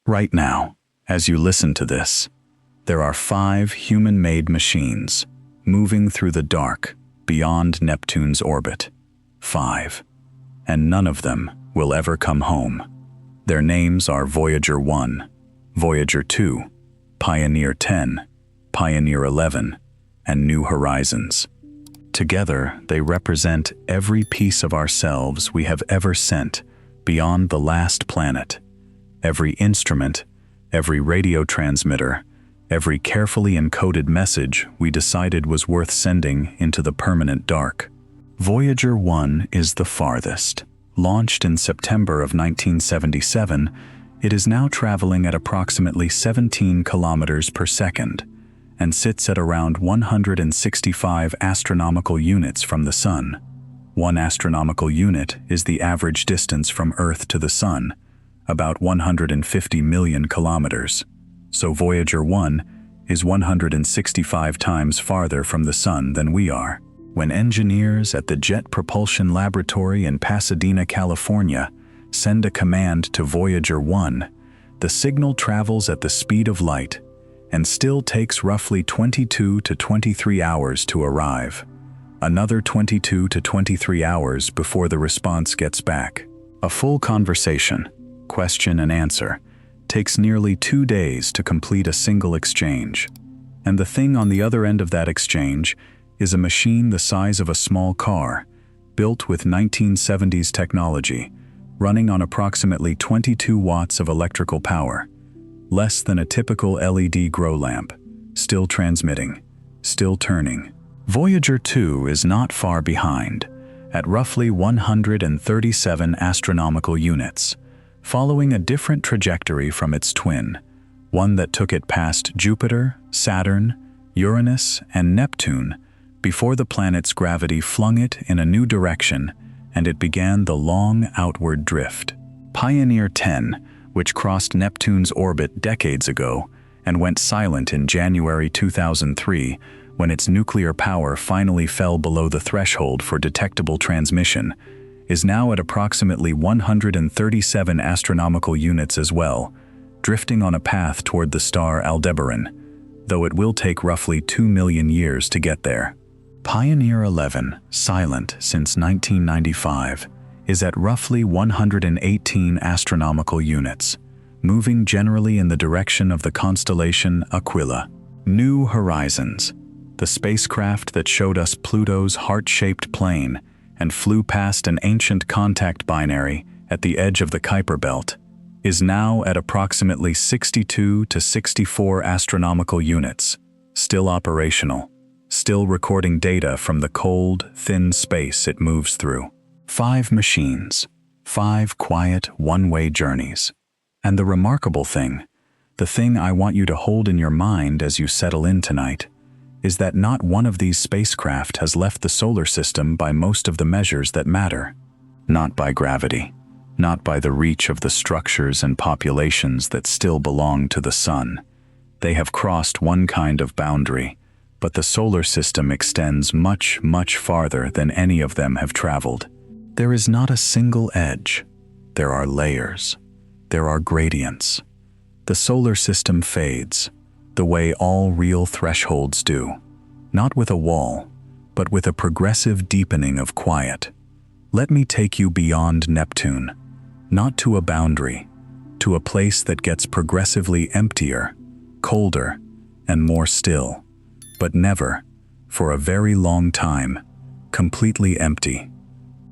Right now, as you listen to this, there are 5 human-made machines moving through the dark beyond Neptune's orbit. 5. And none of them will ever come home. Their names are Voyager 1, Voyager 2, Pioneer 10, Pioneer 11, and New Horizons. Together, they represent every piece of ourselves we have ever sent beyond the last planet. Every instrument, every radio transmitter, every carefully encoded message we decided was worth sending into the permanent dark. Voyager 1 is the farthest. Launched in September of 1977, it is now traveling at approximately 17 kilometers per second and sits at around 165 astronomical units from the Sun. 1 astronomical unit is the average distance from Earth to the Sun, about 150 million kilometers. So Voyager 1 is 165 times farther from the Sun than we are. When engineers at the Jet Propulsion Laboratory in Pasadena, California, send a command to Voyager 1, the signal travels at the speed of light and still takes roughly 22 to 23 hours to arrive. Another 22 to 23 hours before the response gets back. A full conversation, question and answer, takes nearly 2 days to complete a single exchange. And the thing on the other end of that exchange is a machine the size of a small car, built with 1970s technology, running on approximately 22 watts of electrical power, less than a typical LED grow lamp, still transmitting, still turning. Voyager 2 is not far behind, at roughly 137 astronomical units, following a different trajectory from its twin, one that took it past Jupiter, Saturn, Uranus, and Neptune before the planet's gravity flung it in a new direction and it began the long outward drift. Pioneer 10, which crossed Neptune's orbit decades ago and went silent in January 2003 when its nuclear power finally fell below the threshold for detectable transmission, is now at approximately 137 astronomical units as well, drifting on a path toward the star Aldebaran, though it will take roughly 2 million years to get there. Pioneer 11, silent since 1995, is at roughly 118 astronomical units, moving generally in the direction of the constellation Aquila. New Horizons, the spacecraft that showed us Pluto's heart-shaped plane and flew past an ancient contact binary at the edge of the Kuiper Belt, is now at approximately 62 to 64 astronomical units, still operational, still recording data from the cold, thin space it moves through. 5 machines, 5 quiet, one-way journeys. And the remarkable thing, the thing I want you to hold in your mind as you settle in tonight, is that not one of these spacecraft has left the solar system by most of the measures that matter. Not by gravity, not by the reach of the structures and populations that still belong to the Sun. They have crossed one kind of boundary, but the solar system extends much, much farther than any of them have traveled. There is not a single edge. There are layers. There are gradients. The solar system fades, the way all real thresholds do, not with a wall, but with a progressive deepening of quiet. Let me take you beyond Neptune, not to a boundary, to a place that gets progressively emptier, colder, and more still, but never, for a very long time, completely empty.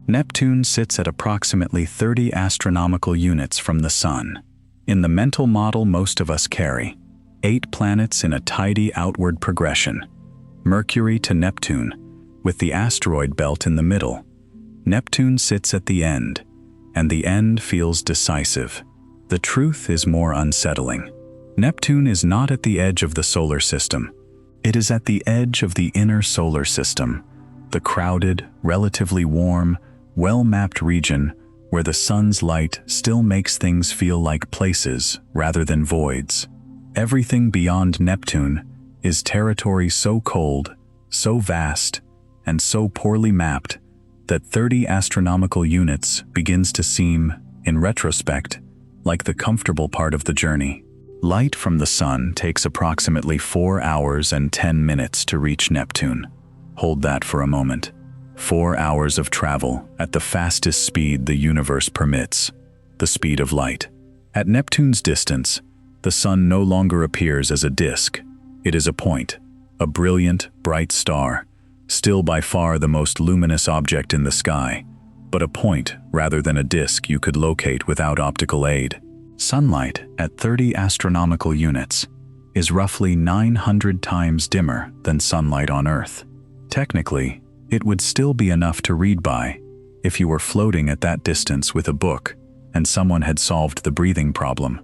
Neptune sits at approximately 30 astronomical units from the Sun. In the mental model most of us carry, 8 planets in a tidy outward progression. Mercury to Neptune, with the asteroid belt in the middle. Neptune sits at the end, and the end feels decisive. The truth is more unsettling. Neptune is not at the edge of the solar system. It is at the edge of the inner solar system, the crowded, relatively warm, well-mapped region where the Sun's light still makes things feel like places rather than voids. Everything beyond Neptune is territory so cold, so vast, and so poorly mapped that 30 astronomical units begins to seem, in retrospect, like the comfortable part of the journey. Light from the sun takes approximately 4 hours and 10 minutes to reach Neptune. Hold that for a moment. 4 hours of travel at the fastest speed the universe permits, the speed of light. At Neptune's distance, the sun no longer appears as a disk. It is a point, a brilliant, bright star, still by far the most luminous object in the sky, but a point rather than a disk you could locate without optical aid. Sunlight at 30 astronomical units is roughly 900 times dimmer than sunlight on Earth. Technically, it would still be enough to read by if you were floating at that distance with a book and someone had solved the breathing problem.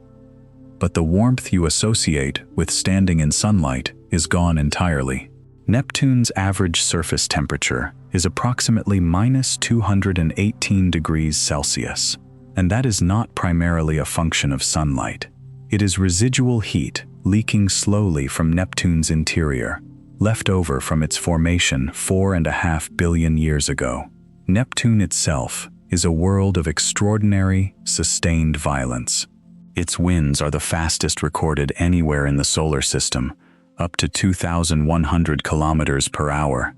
But the warmth you associate with standing in sunlight is gone entirely. Neptune's average surface temperature is approximately -218 degrees Celsius, and that is not primarily a function of sunlight. It is residual heat leaking slowly from Neptune's interior, left over from its formation 4.5 billion years ago. Neptune itself is a world of extraordinary, sustained violence. Its winds are the fastest recorded anywhere in the solar system, up to 2,100 kilometers per hour,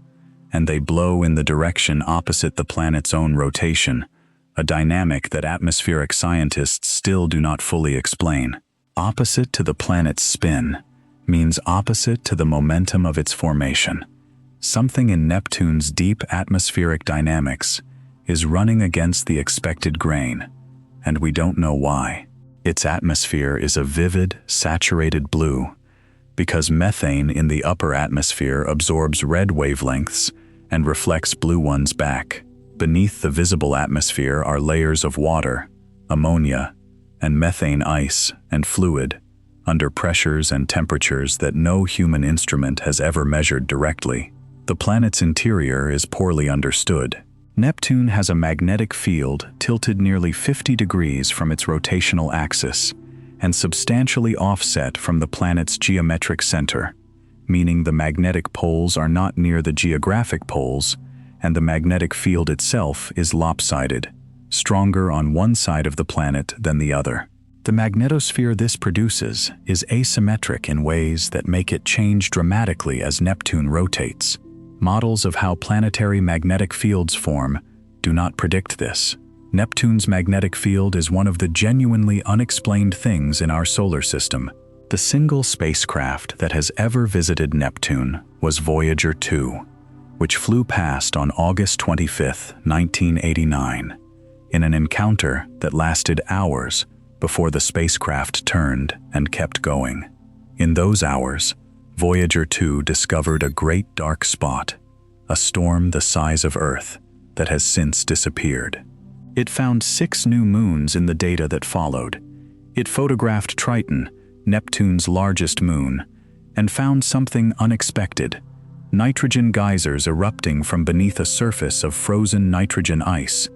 and they blow in the direction opposite the planet's own rotation, a dynamic that atmospheric scientists still do not fully explain. Opposite to the planet's spin means opposite to the momentum of its formation. Something in Neptune's deep atmospheric dynamics is running against the expected grain, and we don't know why. Its atmosphere is a vivid, saturated blue, because methane in the upper atmosphere absorbs red wavelengths and reflects blue ones back. Beneath the visible atmosphere are layers of water, ammonia, and methane ice and fluid, under pressures and temperatures that no human instrument has ever measured directly. The planet's interior is poorly understood. Neptune has a magnetic field tilted nearly 50 degrees from its rotational axis and substantially offset from the planet's geometric center, meaning the magnetic poles are not near the geographic poles, and the magnetic field itself is lopsided, stronger on one side of the planet than the other. The magnetosphere this produces is asymmetric in ways that make it change dramatically as Neptune rotates. Models of how planetary magnetic fields form do not predict this. Neptune's magnetic field is one of the genuinely unexplained things in our solar system. The single spacecraft that has ever visited Neptune was Voyager 2, which flew past on August 25, 1989, in an encounter that lasted hours before the spacecraft turned and kept going. In those hours, Voyager 2 discovered a great dark spot, a storm the size of Earth that has since disappeared. It found 6 new moons in the data that followed. It photographed Triton, Neptune's largest moon, and found something unexpected: nitrogen geysers erupting from beneath a surface of frozen nitrogen ice,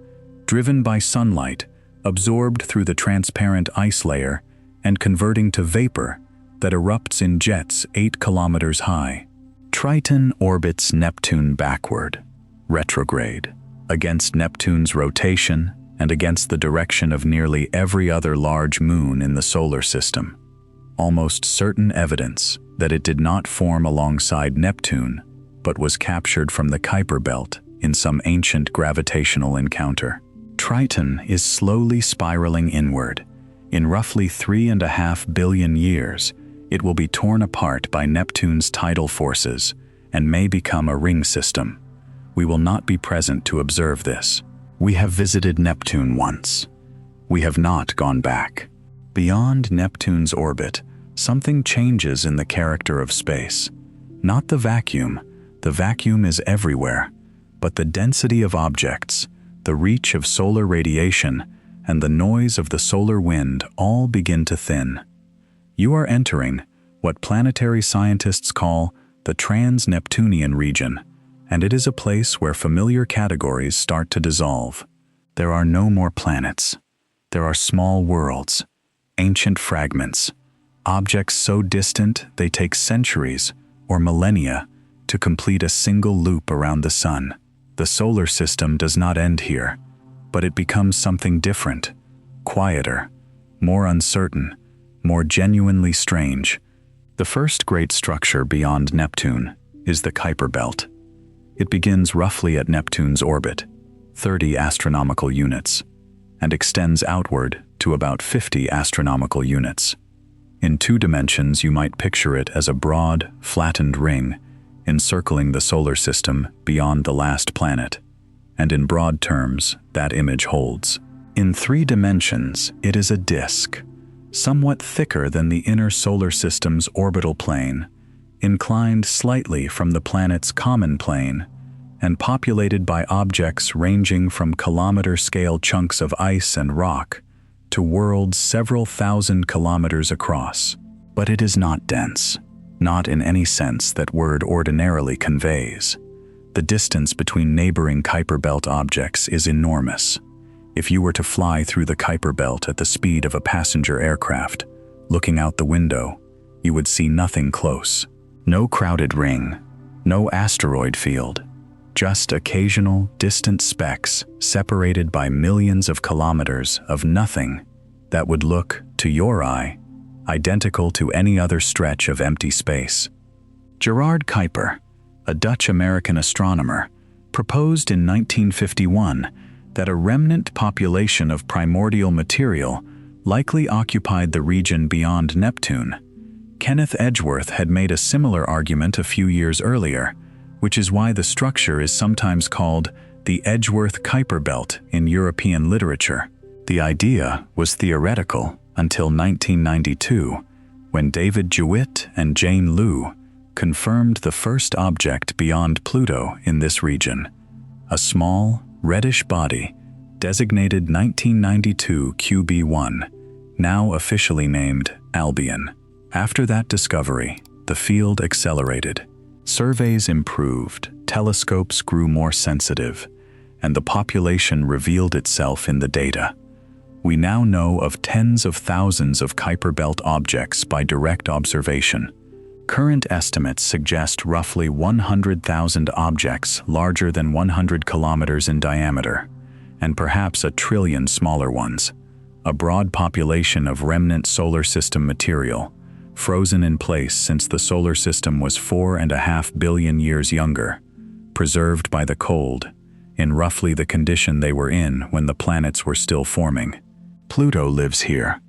driven by sunlight, absorbed through the transparent ice layer and converting to vapor that erupts in jets 8 kilometers high. Triton orbits Neptune backward, retrograde, against Neptune's rotation and against the direction of nearly every other large moon in the solar system. Almost certain evidence that it did not form alongside Neptune, but was captured from the Kuiper Belt in some ancient gravitational encounter. Triton is slowly spiraling inward. In roughly 3.5 billion years, it will be torn apart by Neptune's tidal forces and may become a ring system. We will not be present to observe this. We have visited Neptune once. We have not gone back. Beyond Neptune's orbit, something changes in the character of space. Not the vacuum is everywhere, but the density of objects, the reach of solar radiation, and the noise of the solar wind all begin to thin. You are entering what planetary scientists call the trans-Neptunian region, and it is a place where familiar categories start to dissolve. There are no more planets. There are small worlds, ancient fragments, objects so distant they take centuries or millennia to complete a single loop around the sun. The solar system does not end here, but it becomes something different, quieter, more uncertain, more genuinely strange. The first great structure beyond Neptune is the Kuiper Belt. It begins roughly at Neptune's orbit, 30 astronomical units, and extends outward to about 50 astronomical units. In 2 dimensions, you might picture it as a broad, flattened ring encircling the solar system beyond the last planet. And in broad terms, that image holds. In 3 dimensions, it is a disk, somewhat thicker than the inner solar system's orbital plane, inclined slightly from the planet's common plane, and populated by objects ranging from kilometer-scale chunks of ice and rock to worlds several thousand kilometers across. But it is not dense, not in any sense that word ordinarily conveys. The distance between neighboring Kuiper Belt objects is enormous. If you were to fly through the Kuiper Belt at the speed of a passenger aircraft, looking out the window, you would see nothing close. No crowded ring, no asteroid field, just occasional distant specks separated by millions of kilometers of nothing that would look, to your eye, identical to any other stretch of empty space. Gerard Kuiper, a Dutch-American astronomer, proposed in 1951 that a remnant population of primordial material likely occupied the region beyond Neptune. Kenneth Edgeworth had made a similar argument a few years earlier, which is why the structure is sometimes called the Edgeworth-Kuiper Belt in European literature. The idea was theoretical until 1992, when David Jewitt and Jane Liu confirmed the first object beyond Pluto in this region, a small, reddish body designated 1992 QB1, now officially named Albion. After that discovery, the field accelerated. Surveys improved, telescopes grew more sensitive, and the population revealed itself in the data. We now know of tens of thousands of Kuiper Belt objects by direct observation. Current estimates suggest roughly 100,000 objects larger than 100 kilometers in diameter, and perhaps a trillion smaller ones. A broad population of remnant solar system material, frozen in place since the solar system was 4.5 billion years younger, preserved by the cold, in roughly the condition they were in when the planets were still forming. Pluto lives here,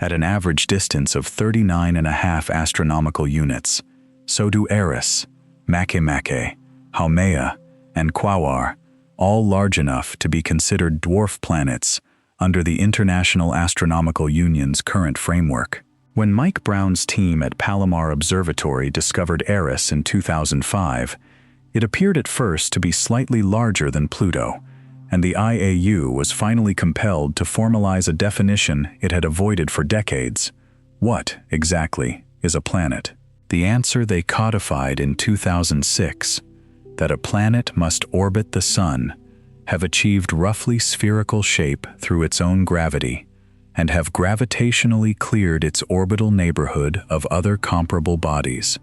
at an average distance of 39.5 astronomical units. So do Eris, Makemake, Haumea, and Quaoar, all large enough to be considered dwarf planets under the International Astronomical Union's current framework. When Mike Brown's team at Palomar Observatory discovered Eris in 2005, it appeared at first to be slightly larger than Pluto, and the IAU was finally compelled to formalize a definition it had avoided for decades. What, exactly, is a planet? The answer they codified in 2006, that a planet must orbit the Sun, have achieved roughly spherical shape through its own gravity, and have gravitationally cleared its orbital neighborhood of other comparable bodies,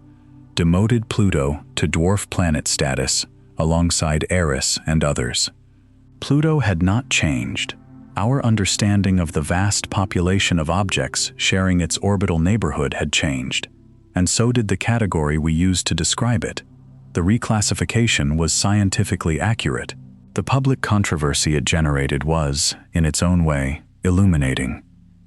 demoted Pluto to dwarf planet status alongside Eris and others. Pluto had not changed. Our understanding of the vast population of objects sharing its orbital neighborhood had changed, and so did the category we used to describe it. The reclassification was scientifically accurate. The public controversy it generated was, in its own way, illuminating.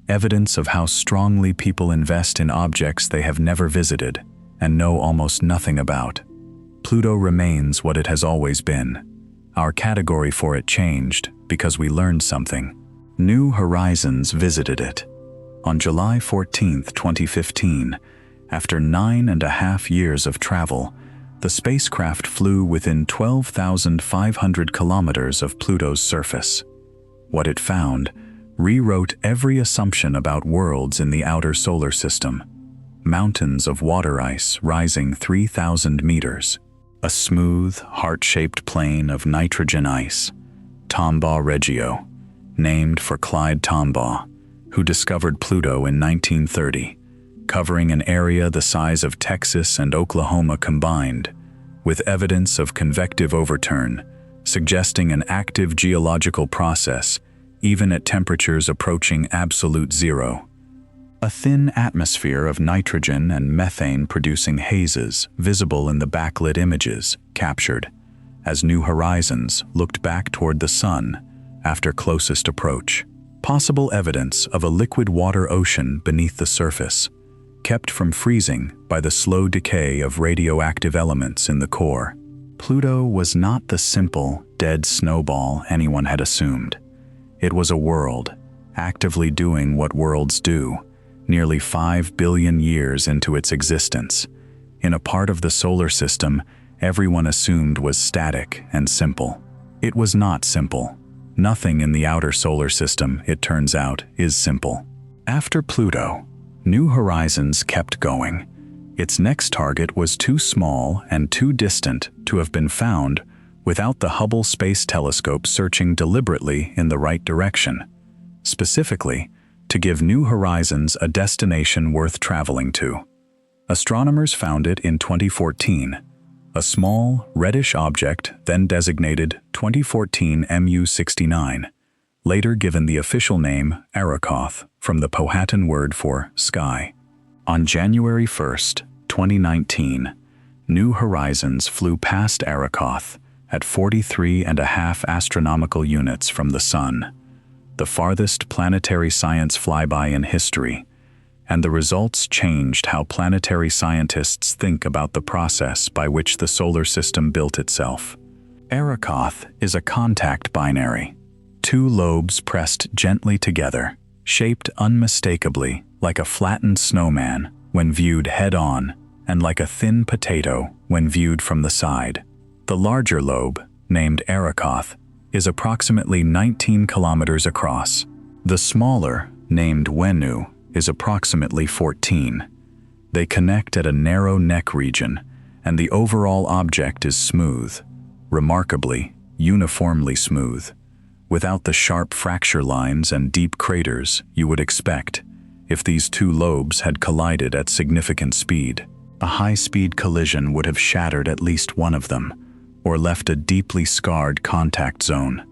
Evidence of how strongly people invest in objects they have never visited and know almost nothing about. Pluto remains what it has always been. Our category for it changed because we learned something. New Horizons visited it. On July 14, 2015, after 9.5 years of travel, the spacecraft flew within 12,500 kilometers of Pluto's surface. What it found rewrote every assumption about worlds in the outer solar system. Mountains of water ice rising 3,000 meters. A smooth, heart-shaped plain of nitrogen ice, Tombaugh Regio, named for Clyde Tombaugh, who discovered Pluto in 1930, covering an area the size of Texas and Oklahoma combined, with evidence of convective overturn, suggesting an active geological process even at temperatures approaching absolute zero. A thin atmosphere of nitrogen and methane producing hazes visible in the backlit images captured as New Horizons looked back toward the sun after closest approach. Possible evidence of a liquid water ocean beneath the surface, kept from freezing by the slow decay of radioactive elements in the core. Pluto was not the simple, dead snowball anyone had assumed. It was a world, actively doing what worlds do, nearly 5 billion years into its existence, in a part of the solar system everyone assumed was static and simple. It was not simple. Nothing in the outer solar system, it turns out, is simple. After Pluto, New Horizons kept going. Its next target was too small and too distant to have been found without the Hubble Space Telescope searching deliberately in the right direction. Specifically, to give New Horizons a destination worth traveling to. Astronomers found it in 2014, a small, reddish object then designated 2014 MU69, later given the official name Arrokoth from the Powhatan word for sky. On January 1, 2019, New Horizons flew past Arrokoth at 43.5 astronomical units from the Sun, the farthest planetary science flyby in history, and the results changed how planetary scientists think about the process by which the solar system built itself. Arrokoth is a contact binary, two lobes pressed gently together, shaped unmistakably like a flattened snowman when viewed head-on and like a thin potato when viewed from the side. The larger lobe, named Arrokoth, is approximately 19 kilometers across. The smaller, named Wenu, is approximately 14. They connect at a narrow neck region, and the overall object is smooth, remarkably, uniformly smooth, without the sharp fracture lines and deep craters you would expect if these two lobes had collided at significant speed. A high-speed collision would have shattered at least one of them, or left a deeply scarred contact zone.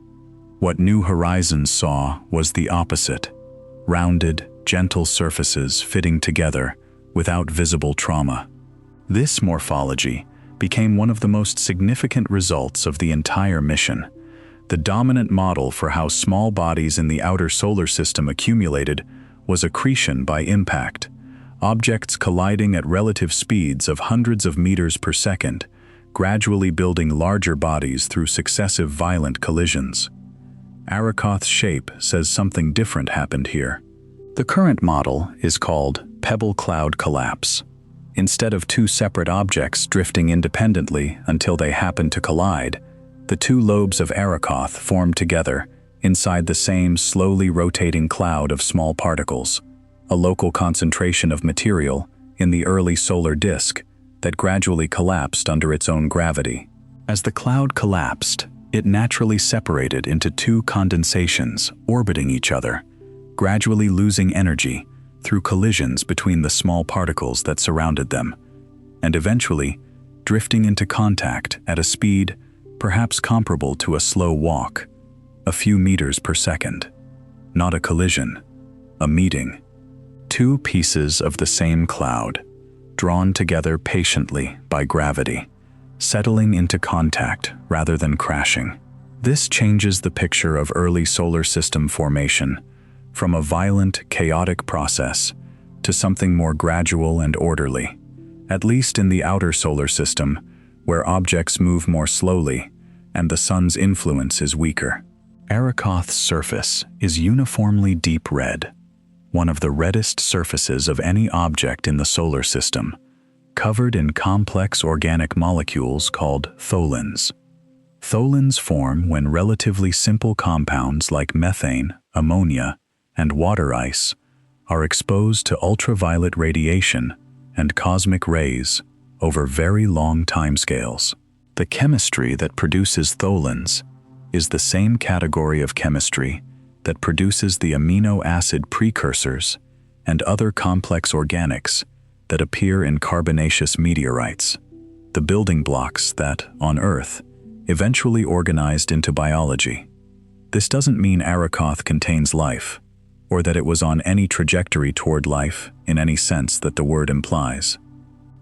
What New Horizons saw was the opposite: rounded, gentle surfaces fitting together without visible trauma. This morphology became one of the most significant results of the entire mission, the dominant model for how small bodies in the outer solar system accumulated was accretion by impact, objects colliding at relative speeds of hundreds of meters per second, gradually building larger bodies through successive violent collisions. Arrokoth's shape says something different happened here. The current model is called pebble cloud collapse. Instead of two separate objects drifting independently until they happen to collide, the two lobes of Arrokoth form together inside the same slowly rotating cloud of small particles, a local concentration of material in the early solar disk that gradually collapsed under its own gravity. As the cloud collapsed, it naturally separated into two condensations orbiting each other, gradually losing energy through collisions between the small particles that surrounded them, and eventually drifting into contact at a speed perhaps comparable to a slow walk, a few meters per second. Not a collision, a meeting. Two pieces of the same cloud, drawn together patiently by gravity, settling into contact rather than crashing. This changes the picture of early solar system formation from a violent, chaotic process to something more gradual and orderly, at least in the outer solar system, where objects move more slowly and the sun's influence is weaker. Arrokoth's surface is uniformly deep red, one of the reddest surfaces of any object in the solar system, covered in complex organic molecules called tholins. Tholins form when relatively simple compounds like methane, ammonia, and water ice are exposed to ultraviolet radiation and cosmic rays over very long timescales. The chemistry that produces tholins is the same category of chemistry that produces the amino acid precursors and other complex organics that appear in carbonaceous meteorites, the building blocks that, on Earth, eventually organized into biology. This doesn't mean Arrokoth contains life. or that it was on any trajectory toward life in any sense that the word implies.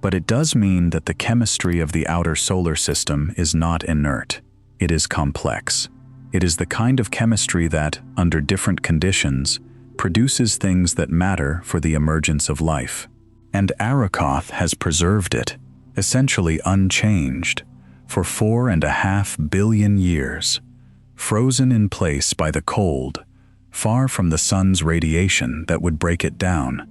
But it does mean that the chemistry of the outer solar system is not inert. It is complex. It is the kind of chemistry that, under different conditions, produces things that matter for the emergence of life. And Arrokoth has preserved it, essentially unchanged, for 4.5 billion years, frozen in place by the cold, far from the sun's radiation that would break it down,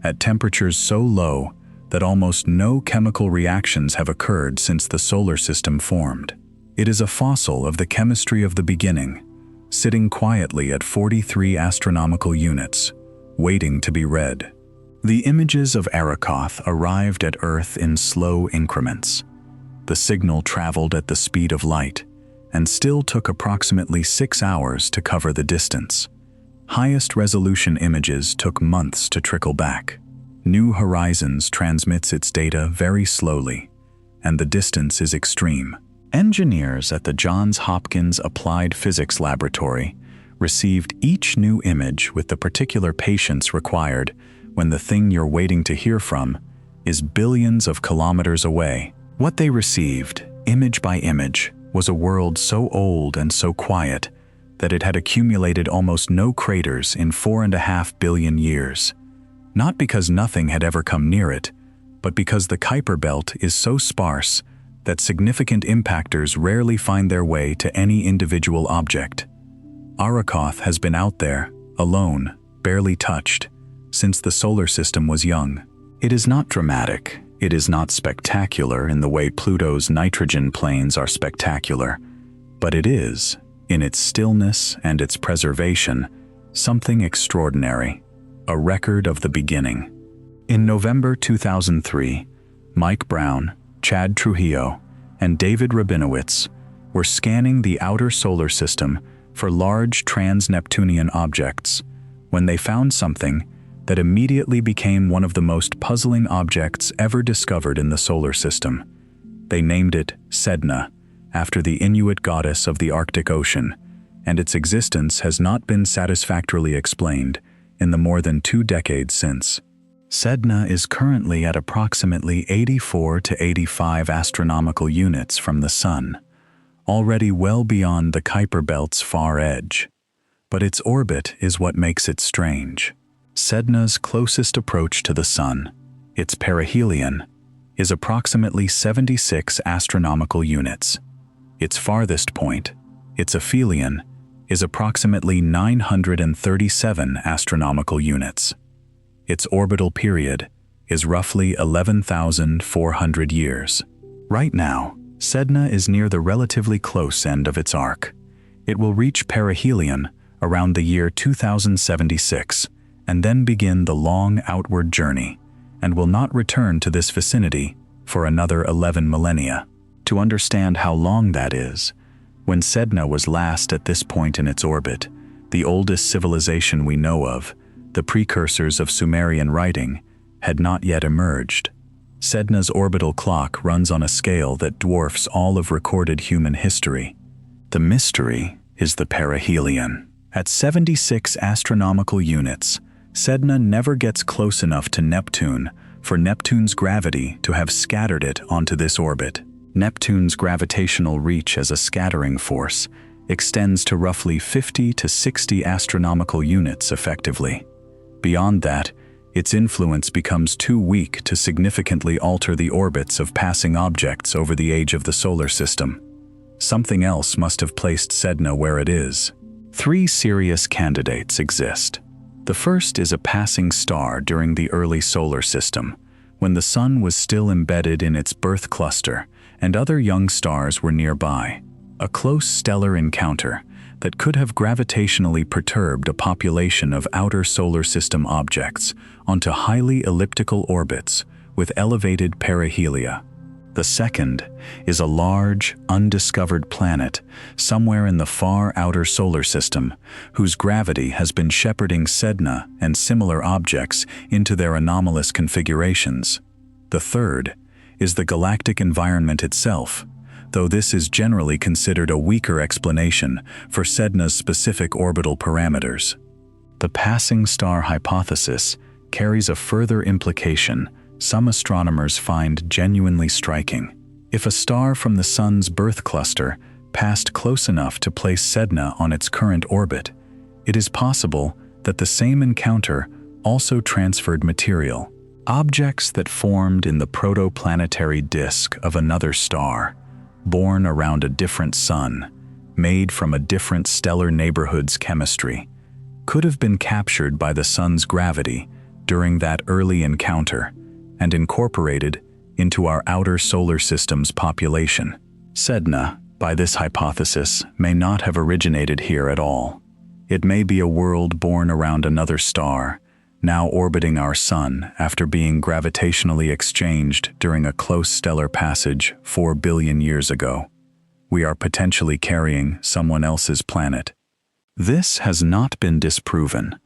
at temperatures so low that almost no chemical reactions have occurred since the solar system formed. It is a fossil of the chemistry of the beginning, sitting quietly at 43 astronomical units, waiting to be read. The images of Arrokoth arrived at Earth in slow increments. The signal traveled at the speed of light, and still took approximately 6 hours to cover the distance. Highest resolution images took months to trickle back. New Horizons transmits its data very slowly, and the distance is extreme. Engineers at the Johns Hopkins Applied Physics Laboratory received each new image with the particular patience required when the thing you're waiting to hear from is billions of kilometers away. What they received, image by image, was a world so old and so quiet that it had accumulated almost no craters in 4.5 billion years. Not because nothing had ever come near it, but because the Kuiper Belt is so sparse that significant impactors rarely find their way to any individual object. Arrokoth has been out there, alone, barely touched, since the solar system was young. It is not dramatic, it is not spectacular in the way Pluto's nitrogen plains are spectacular, but it is, in its stillness and its preservation, something extraordinary, a record of the beginning. In November 2003, Mike Brown, Chad Trujillo, and David Rabinowitz were scanning the outer solar system for large trans-Neptunian objects when they found something that immediately became one of the most puzzling objects ever discovered in the solar system. They named it Sedna, after the Inuit goddess of the Arctic Ocean, and its existence has not been satisfactorily explained in the more than 2 decades since. Sedna is currently at approximately 84 to 85 astronomical units from the Sun, already well beyond the Kuiper Belt's far edge. But its orbit is what makes it strange. Sedna's closest approach to the Sun, its perihelion, is approximately 76 astronomical units. Its farthest point, its aphelion, is approximately 937 astronomical units. Its orbital period is roughly 11,400 years. Right now, Sedna is near the relatively close end of its arc. It will reach perihelion around the year 2076 and then begin the long outward journey, and will not return to this vicinity for another 11 millennia. To understand how long that is, when Sedna was last at this point in its orbit, the oldest civilization we know of, the precursors of Sumerian writing, had not yet emerged. Sedna's orbital clock runs on a scale that dwarfs all of recorded human history. The mystery is the perihelion. At 76 astronomical units, Sedna never gets close enough to Neptune for Neptune's gravity to have scattered it onto this orbit. Neptune's gravitational reach as a scattering force extends to roughly 50 to 60 astronomical units effectively. Beyond that, its influence becomes too weak to significantly alter the orbits of passing objects over the age of the solar system. Something else must have placed Sedna where it is. 3 serious candidates exist. The first is a passing star during the early solar system, when the Sun was still embedded in its birth cluster and other young stars were nearby. A close stellar encounter that could have gravitationally perturbed a population of outer solar system objects onto highly elliptical orbits with elevated perihelia. The second is a large, undiscovered planet somewhere in the far outer solar system whose gravity has been shepherding Sedna and similar objects into their anomalous configurations. The third is the galactic environment itself, though this is generally considered a weaker explanation for Sedna's specific orbital parameters. The passing star hypothesis carries a further implication some astronomers find genuinely striking. If a star from the Sun's birth cluster passed close enough to place Sedna on its current orbit, it is possible that the same encounter also transferred material, objects that formed in the protoplanetary disk of another star, born around a different sun, made from a different stellar neighborhood's chemistry, could have been captured by the Sun's gravity during that early encounter and incorporated into our outer solar system's population. Sedna, by this hypothesis, may not have originated here at all. It may be a world born around another star, now orbiting our Sun after being gravitationally exchanged during a close stellar passage 4 billion years ago. We are potentially carrying someone else's planet. This has not been disproven.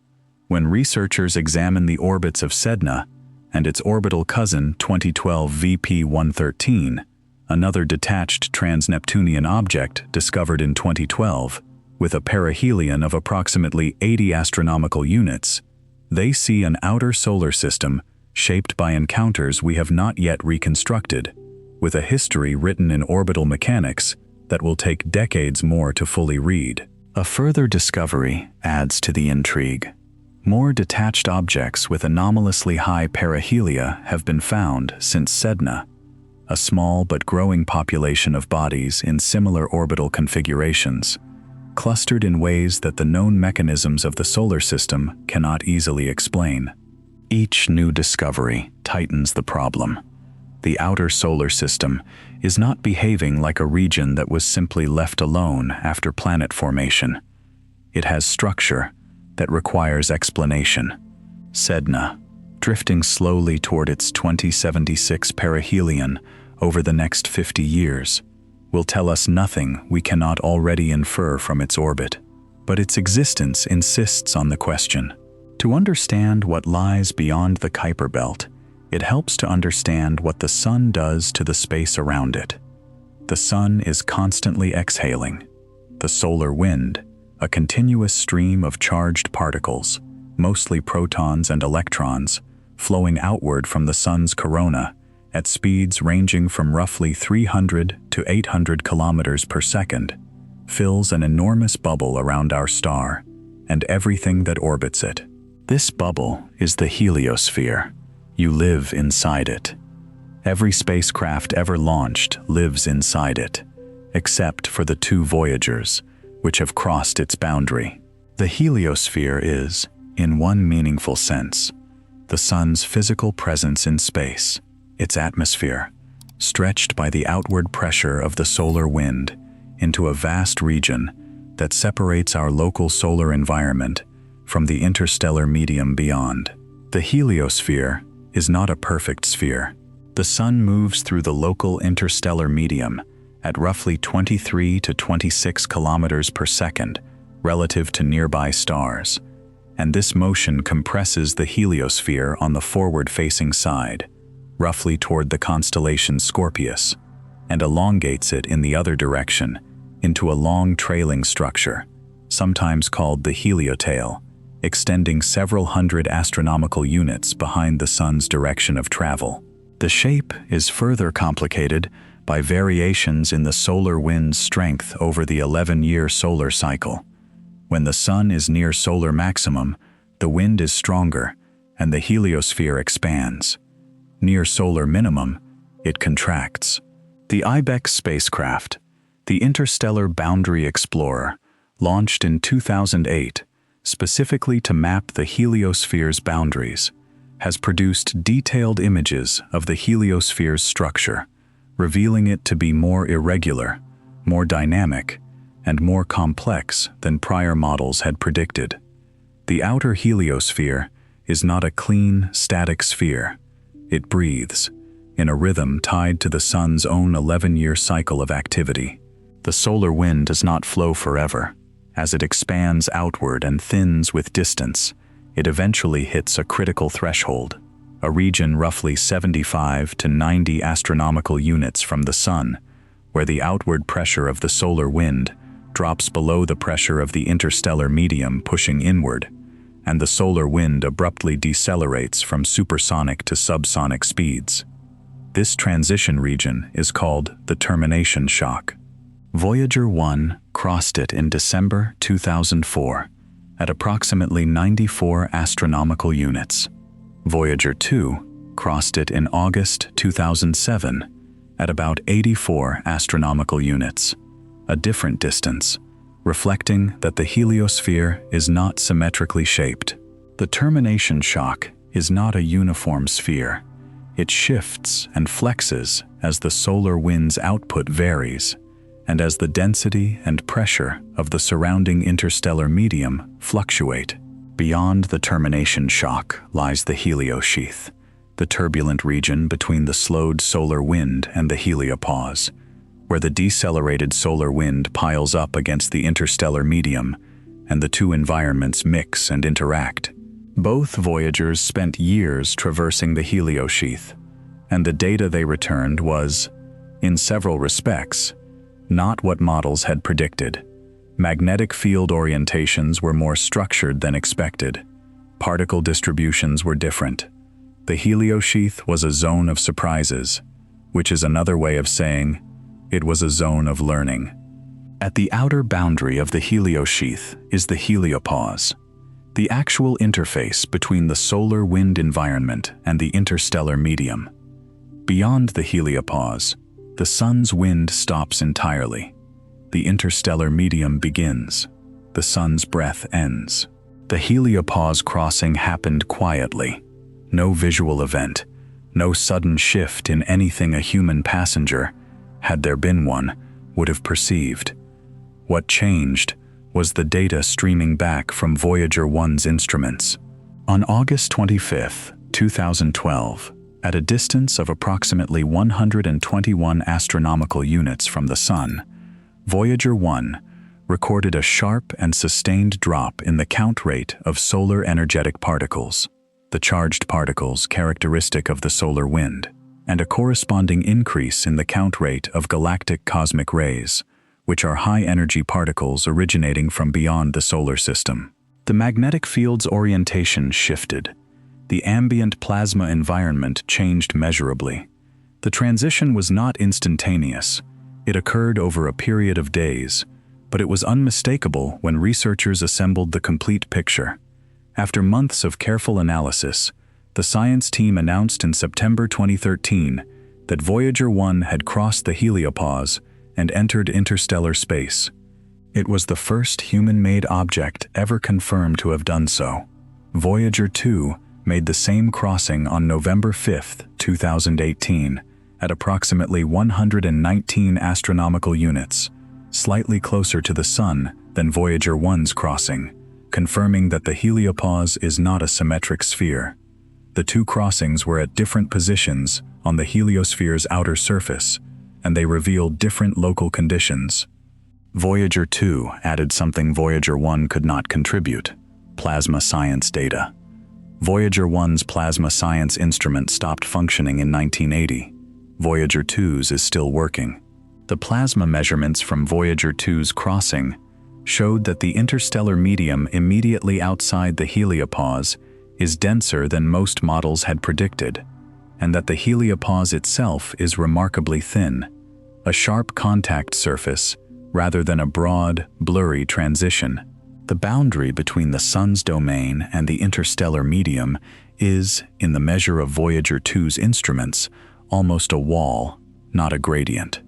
When researchers examine the orbits of Sedna and its orbital cousin 2012 VP-113, another detached trans-Neptunian object discovered in 2012, with a perihelion of approximately 80 astronomical units, they see an outer solar system shaped by encounters we have not yet reconstructed, with a history written in orbital mechanics that will take decades more to fully read. A further discovery adds to the intrigue. More detached objects with anomalously high perihelia have been found since Sedna, a small but growing population of bodies in similar orbital configurations, clustered in ways that the known mechanisms of the solar system cannot easily explain. Each new discovery tightens the problem. The outer solar system is not behaving like a region that was simply left alone after planet formation. It has structure that requires explanation. Sedna, drifting slowly toward its 2076 perihelion over the next 50 years, will tell us nothing we cannot already infer from its orbit. But its existence insists on the question. To understand what lies beyond the Kuiper Belt, it helps to understand what the Sun does to the space around it. The Sun is constantly exhaling. The solar wind, a continuous stream of charged particles, mostly protons and electrons, flowing outward from the Sun's corona at speeds ranging from roughly 300 to 800 kilometers per second, fills an enormous bubble around our star and everything that orbits it. This bubble is the heliosphere. You live inside it. Every spacecraft ever launched lives inside it, except for the 2 Voyagers, which have crossed its boundary. The heliosphere is, in one meaningful sense, the Sun's physical presence in space, its atmosphere, stretched by the outward pressure of the solar wind into a vast region that separates our local solar environment from the interstellar medium beyond. The heliosphere is not a perfect sphere. The Sun moves through the local interstellar medium at roughly 23 to 26 kilometers per second relative to nearby stars, and this motion compresses the heliosphere on the forward-facing side, roughly toward the constellation Scorpius, and elongates it in the other direction into a long trailing structure, sometimes called the heliotail, extending several hundred astronomical units behind the Sun's direction of travel. The shape is further complicated by variations in the solar wind's strength over the 11-year solar cycle. When the Sun is near solar maximum, the wind is stronger and the heliosphere expands. Near solar minimum, it contracts. The IBEX spacecraft, the Interstellar Boundary Explorer, launched in 2008, specifically to map the heliosphere's boundaries, has produced detailed images of the heliosphere's structure, revealing it to be more irregular, more dynamic, and more complex than prior models had predicted. The outer heliosphere is not a clean, static sphere. It breathes, in a rhythm tied to the Sun's own 11-year cycle of activity. The solar wind does not flow forever. As it expands outward and thins with distance, it eventually hits a critical threshold, a region roughly 75 to 90 astronomical units from the Sun, where the outward pressure of the solar wind drops below the pressure of the interstellar medium pushing inward, and the solar wind abruptly decelerates from supersonic to subsonic speeds. This transition region is called the termination shock. Voyager 1 crossed it in December 2004 at approximately 94 astronomical units. Voyager 2 crossed it in August 2007 at about 84 astronomical units, a different distance, reflecting that the heliosphere is not symmetrically shaped. The termination shock is not a uniform sphere. It shifts and flexes as the solar wind's output varies, and as the density and pressure of the surrounding interstellar medium fluctuate. Beyond the termination shock lies the heliosheath, the turbulent region between the slowed solar wind and the heliopause, where the decelerated solar wind piles up against the interstellar medium and the two environments mix and interact. Both Voyagers spent years traversing the heliosheath, and the data they returned was, in several respects, not what models had predicted. Magnetic field orientations were more structured than expected. Particle distributions were different. The heliosheath was a zone of surprises, which is another way of saying it was a zone of learning. At the outer boundary of the heliosheath is the heliopause, the actual interface between the solar wind environment and the interstellar medium. Beyond the heliopause, the sun's wind stops entirely. The interstellar medium begins. The sun's breath ends. The heliopause crossing happened quietly. No visual event, no sudden shift in anything a human passenger, had there been one, would have perceived. What changed was the data streaming back from Voyager 1's instruments. On August 25, 2012, at a distance of approximately 121 astronomical units from the Sun, Voyager 1 recorded a sharp and sustained drop in the count rate of solar energetic particles, the charged particles characteristic of the solar wind, and a corresponding increase in the count rate of galactic cosmic rays, which are high-energy particles originating from beyond the solar system. The magnetic field's orientation shifted. The ambient plasma environment changed measurably. The transition was not instantaneous. It occurred over a period of days, but it was unmistakable when researchers assembled the complete picture. After months of careful analysis, the science team announced in September 2013 that Voyager 1 had crossed the heliopause and entered interstellar space. It was the first human-made object ever confirmed to have done so. Voyager 2 made the same crossing on November 5, 2018, at approximately 119 astronomical units, slightly closer to the Sun than Voyager 1's crossing, confirming that the heliopause is not a symmetric sphere. The two crossings were at different positions on the heliosphere's outer surface, and they revealed different local conditions. Voyager 2 added something Voyager 1 could not contribute: plasma science data. Voyager 1's plasma science instrument stopped functioning in 1980. Voyager 2's is still working. The plasma measurements from Voyager 2's crossing showed that the interstellar medium immediately outside the heliopause is denser than most models had predicted, and that the heliopause itself is remarkably thin, a sharp contact surface rather than a broad, blurry transition. The boundary between the Sun's domain and the interstellar medium is, in the measure of Voyager 2's instruments, almost a wall, not a gradient.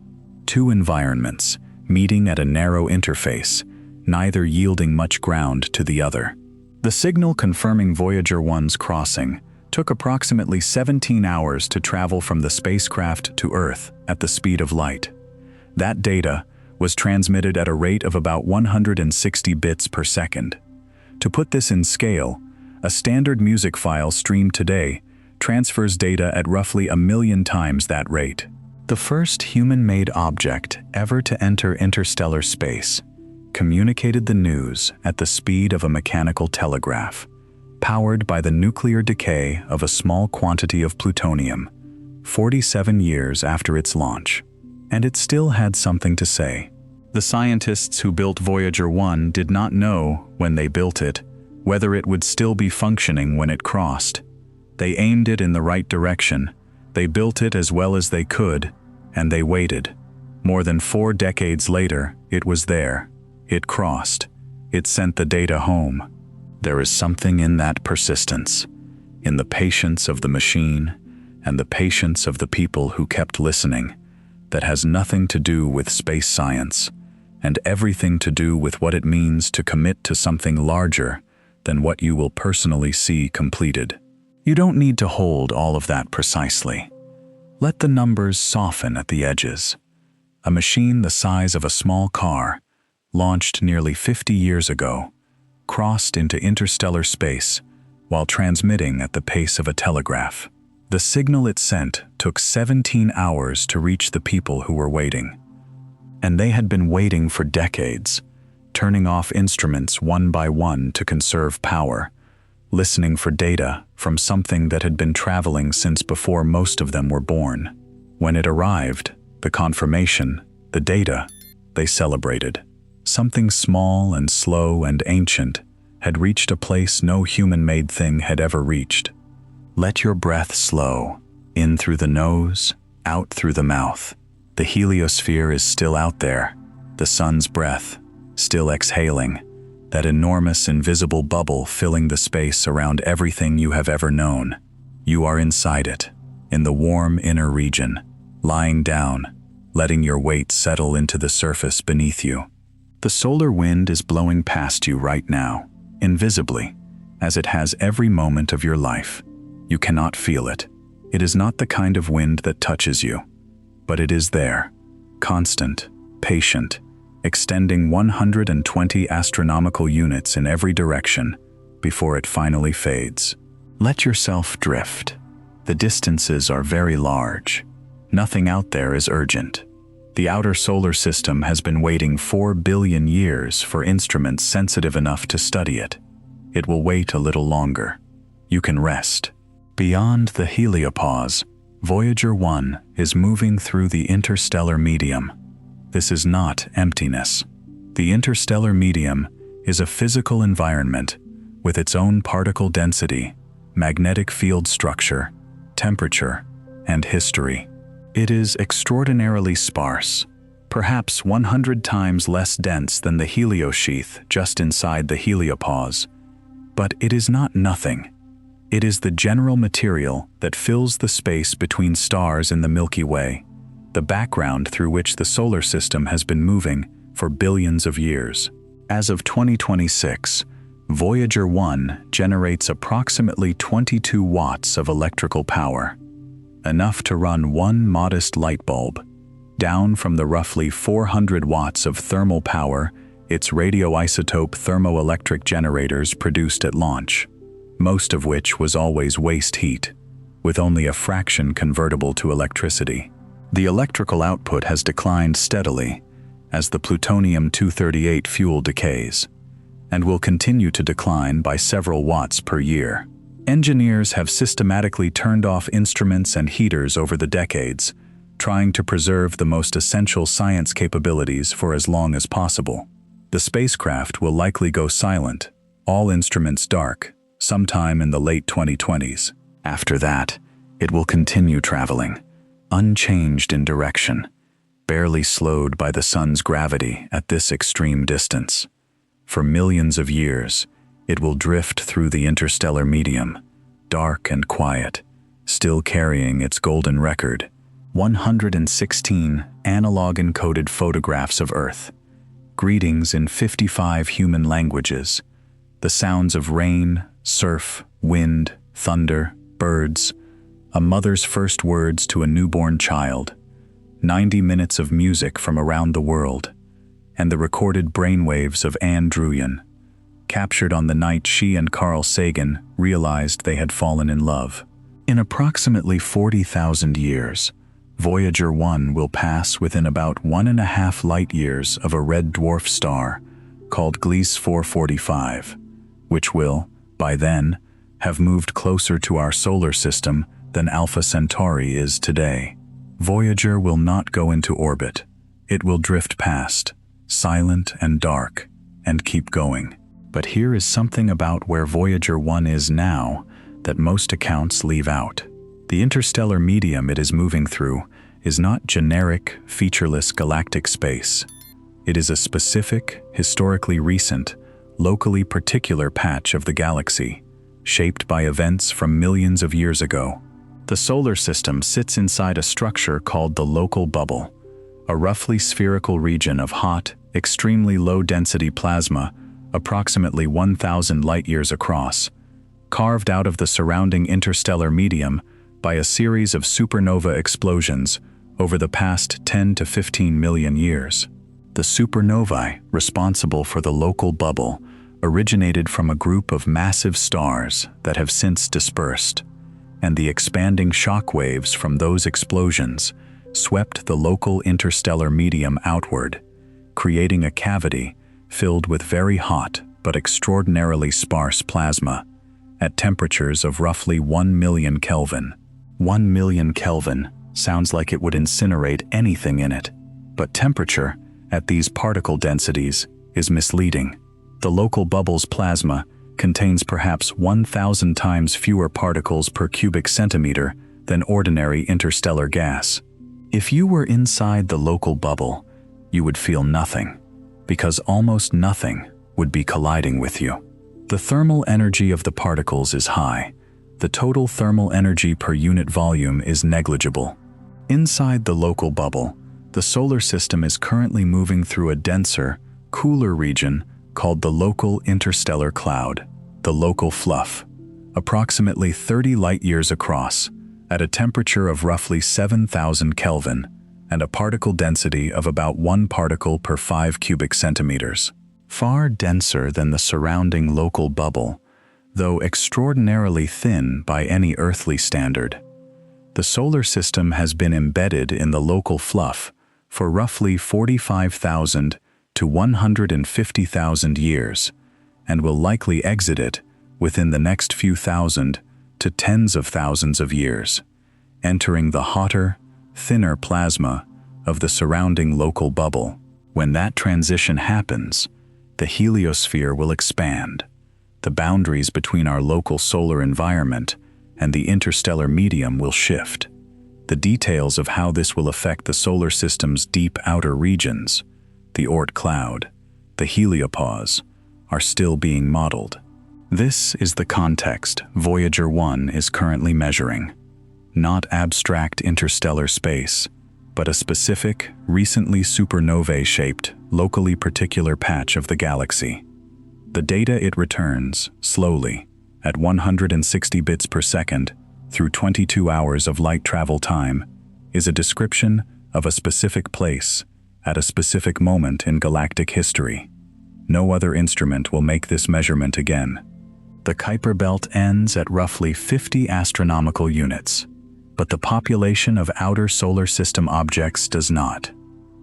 Two environments, meeting at a narrow interface, neither yielding much ground to the other. The signal confirming Voyager 1's crossing took approximately 17 hours to travel from the spacecraft to Earth at the speed of light. That data was transmitted at a rate of about 160 bits per second. To put this in scale, a standard music file streamed today transfers data at roughly 1,000,000 times that rate. The first human-made object ever to enter interstellar space communicated the news at the speed of a mechanical telegraph, powered by the nuclear decay of a small quantity of plutonium, 47 years after its launch. And it still had something to say. The scientists who built Voyager 1 did not know, when they built it, whether it would still be functioning when it crossed. They aimed it in the right direction, they built it as well as they could, and they waited. More than 4 decades later, it was there. It crossed. It sent the data home. There is something in that persistence, in the patience of the machine and the patience of the people who kept listening, that has nothing to do with space science and everything to do with what it means to commit to something larger than what you will personally see completed. You don't need to hold all of that precisely. Let the numbers soften at the edges. A machine the size of a small car, launched nearly 50 years ago, crossed into interstellar space while transmitting at the pace of a telegraph. The signal it sent took 17 hours to reach the people who were waiting. And they had been waiting for decades, turning off instruments one by one to conserve power, listening for data from something that had been traveling since before most of them were born. When it arrived, the confirmation, the data, they celebrated. Something small and slow and ancient had reached a place no human-made thing had ever reached. Let your breath slow, in through the nose, out through the mouth. The heliosphere is still out there, the sun's breath, still exhaling, that enormous invisible bubble filling the space around everything you have ever known. You are inside it, in the warm inner region, lying down, letting your weight settle into the surface beneath you. The solar wind is blowing past you right now, invisibly, as it has every moment of your life. You cannot feel it. It is not the kind of wind that touches you, but it is there, constant, patient, extending 120 astronomical units in every direction before it finally fades. Let yourself drift. The distances are very large. Nothing out there is urgent. The outer solar system has been waiting 4 billion years for instruments sensitive enough to study it. It will wait a little longer. You can rest. Beyond the heliopause, Voyager 1 is moving through the interstellar medium. This is not emptiness. The interstellar medium is a physical environment with its own particle density, magnetic field structure, temperature, and history. It is extraordinarily sparse, perhaps 100 times less dense than the heliosheath just inside the heliopause. But it is not nothing. It is the general material that fills the space between stars in the Milky Way, the background through which the solar system has been moving for billions of years. As of 2026, Voyager 1 generates approximately 22 watts of electrical power, enough to run one modest light bulb, down from the roughly 400 watts of thermal power its radioisotope thermoelectric generators produced at launch, most of which was always waste heat, with only a fraction convertible to electricity. The electrical output has declined steadily as the plutonium-238 fuel decays, and will continue to decline by several watts per year. Engineers have systematically turned off instruments and heaters over the decades, trying to preserve the most essential science capabilities for as long as possible. The spacecraft will likely go silent, all instruments dark, sometime in the late 2020s. After that, it will continue traveling, unchanged in direction, barely slowed by the sun's gravity at this extreme distance. For millions of years, it will drift through the interstellar medium, dark and quiet, still carrying its golden record, 116 analog-encoded photographs of Earth, greetings in 55 human languages, the sounds of rain, surf, wind, thunder, birds, a mother's first words to a newborn child, 90 minutes of music from around the world, and the recorded brainwaves of Anne Druyan, captured on the night she and Carl Sagan realized they had fallen in love. In approximately 40,000 years, Voyager 1 will pass within about 1.5 light-years of a red dwarf star called Gliese 445, which will, by then, have moved closer to our solar system than Alpha Centauri is today. Voyager will not go into orbit. It will drift past, silent and dark, and keep going. But here is something about where Voyager 1 is now that most accounts leave out. The interstellar medium it is moving through is not generic, featureless galactic space. It is a specific, historically recent, locally particular patch of the galaxy, shaped by events from millions of years ago. The solar system sits inside a structure called the local bubble, a roughly spherical region of hot, extremely low-density plasma, approximately 1,000 light-years across, carved out of the surrounding interstellar medium by a series of supernova explosions over the past 10 to 15 million years. The supernovae responsible for the local bubble originated from a group of massive stars that have since dispersed, and the expanding shock waves from those explosions swept the local interstellar medium outward, creating a cavity filled with very hot but extraordinarily sparse plasma at temperatures of roughly 1 million Kelvin. 1 million Kelvin sounds like it would incinerate anything in it, but temperature at these particle densities is misleading. The local bubble's plasma contains perhaps 1,000 times fewer particles per cubic centimeter than ordinary interstellar gas. If you were inside the local bubble, you would feel nothing, because almost nothing would be colliding with you. The thermal energy of the particles is high. The total thermal energy per unit volume is negligible. Inside the local bubble, the solar system is currently moving through a denser, cooler region called the local interstellar cloud, the local fluff, approximately 30 light-years across, at a temperature of roughly 7,000 Kelvin and a particle density of about 1 particle per 5 cubic centimeters. Far denser than the surrounding local bubble, though extraordinarily thin by any earthly standard. The solar system has been embedded in the local fluff for roughly 45,000 to 150,000 years, and will likely exit it within the next few thousand to tens of thousands of years, entering the hotter, thinner plasma of the surrounding local bubble. When that transition happens, the heliosphere will expand. The boundaries between our local solar environment and the interstellar medium will shift. The details of how this will affect the solar system's deep outer regions, the Oort Cloud, the heliopause, are still being modeled. This is the context Voyager 1 is currently measuring. Not abstract interstellar space, but a specific, recently supernovae-shaped, locally particular patch of the galaxy. The data it returns, slowly, at 160 bits per second, through 22 hours of light travel time, is a description of a specific place, at a specific moment in galactic history. No other instrument will make this measurement again. The Kuiper Belt ends at roughly 50 astronomical units, but the population of outer solar system objects does not.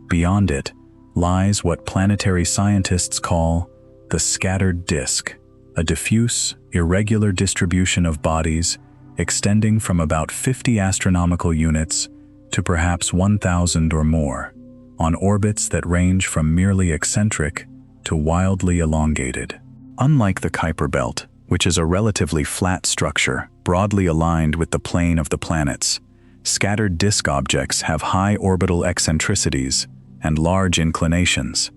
Beyond it lies what planetary scientists call the scattered disk, a diffuse, irregular distribution of bodies extending from about 50 astronomical units to perhaps 1,000 or more, on orbits that range from merely eccentric to wildly elongated. Unlike the Kuiper Belt, which is a relatively flat structure, broadly aligned with the plane of the planets, scattered disk objects have high orbital eccentricities and large inclinations.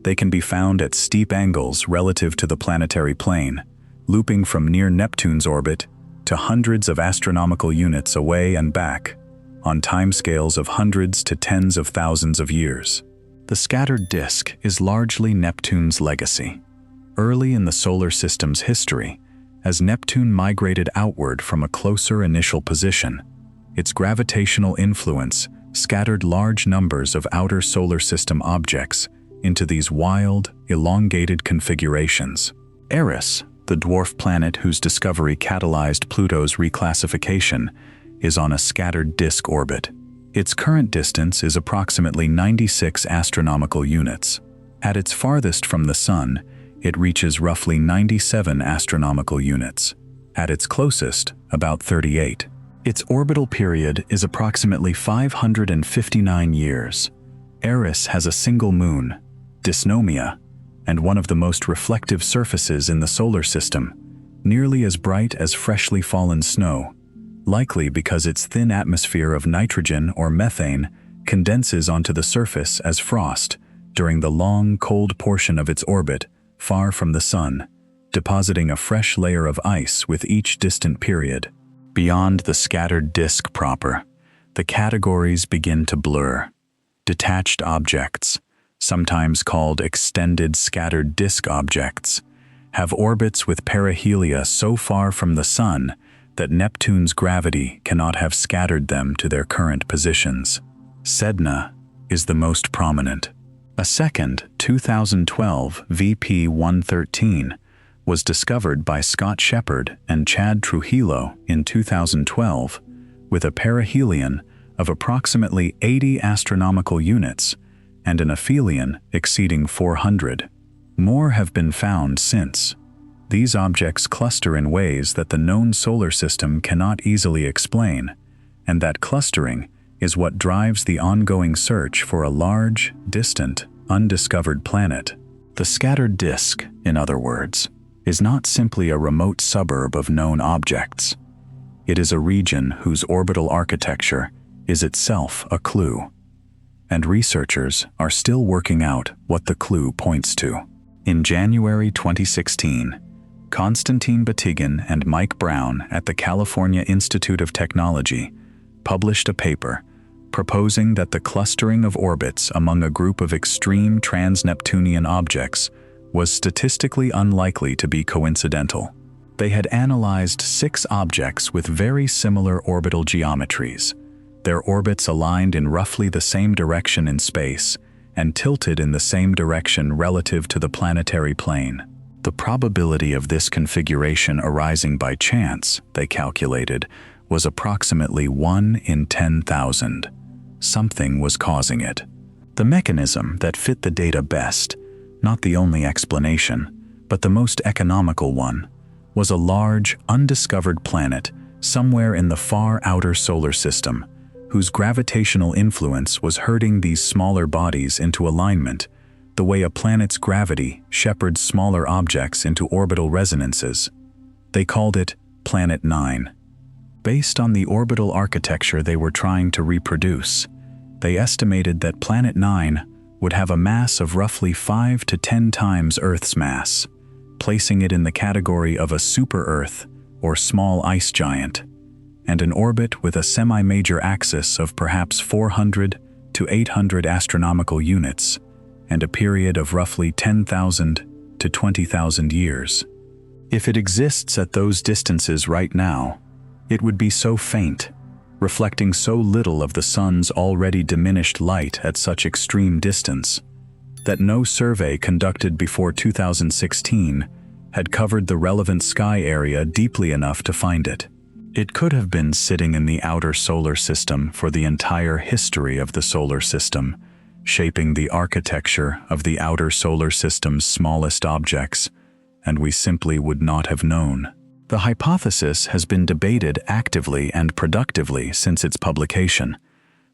They can be found at steep angles relative to the planetary plane, looping from near Neptune's orbit to hundreds of astronomical units away and back, on timescales of hundreds to tens of thousands of years. The scattered disk is largely Neptune's legacy. Early in the solar system's history, as Neptune migrated outward from a closer initial position, its gravitational influence scattered large numbers of outer solar system objects into these wild, elongated configurations. Eris, the dwarf planet whose discovery catalyzed Pluto's reclassification, is on a scattered disk orbit. Its current distance is approximately 96 astronomical units. At its farthest from the Sun, it reaches roughly 97 astronomical units. At its closest, about 38. Its orbital period is approximately 559 years. Eris has a single moon, Dysnomia, and one of the most reflective surfaces in the solar system, nearly as bright as freshly fallen snow, likely because its thin atmosphere of nitrogen or methane condenses onto the surface as frost during the long, cold portion of its orbit far from the Sun, depositing a fresh layer of ice with each distant period. Beyond the scattered disk proper, the categories begin to blur. Detached objects, sometimes called extended scattered disk objects, have orbits with perihelia so far from the Sun that Neptune's gravity cannot have scattered them to their current positions. Sedna is the most prominent. A second 2012 VP-113 was discovered by Scott Shepard and Chad Trujillo in 2012 with a perihelion of approximately 80 astronomical units and an aphelion exceeding 400. More have been found since. These objects cluster in ways that the known solar system cannot easily explain, and that clustering is what drives the ongoing search for a large, distant, undiscovered planet. The scattered disk, in other words, is not simply a remote suburb of known objects. It is a region whose orbital architecture is itself a clue, and researchers are still working out what the clue points to. In January 2016, Konstantin Batygin and Mike Brown at the California Institute of Technology published a paper proposing that the clustering of orbits among a group of extreme trans-Neptunian objects was statistically unlikely to be coincidental. They had analyzed 6 objects with very similar orbital geometries, their orbits aligned in roughly the same direction in space and tilted in the same direction relative to the planetary plane. The probability of this configuration arising by chance, they calculated, was approximately 1 in 10,000. Something was causing it. The mechanism that fit the data best, not the only explanation, but the most economical one, was a large, undiscovered planet somewhere in the far outer solar system, whose gravitational influence was herding these smaller bodies into alignment, the way a planet's gravity shepherds smaller objects into orbital resonances. They called it Planet 9. Based on the orbital architecture they were trying to reproduce, they estimated that Planet 9 would have a mass of roughly 5 to 10 times Earth's mass, placing it in the category of a super-Earth or small ice giant, and an orbit with a semi-major axis of perhaps 400 to 800 astronomical units, and a period of roughly 10,000 to 20,000 years. If it exists at those distances right now, it would be so faint, reflecting so little of the Sun's already diminished light at such extreme distance, that no survey conducted before 2016 had covered the relevant sky area deeply enough to find it. It could have been sitting in the outer solar system for the entire history of the solar system, shaping the architecture of the outer solar system's smallest objects, and we simply would not have known. The hypothesis has been debated actively and productively since its publication.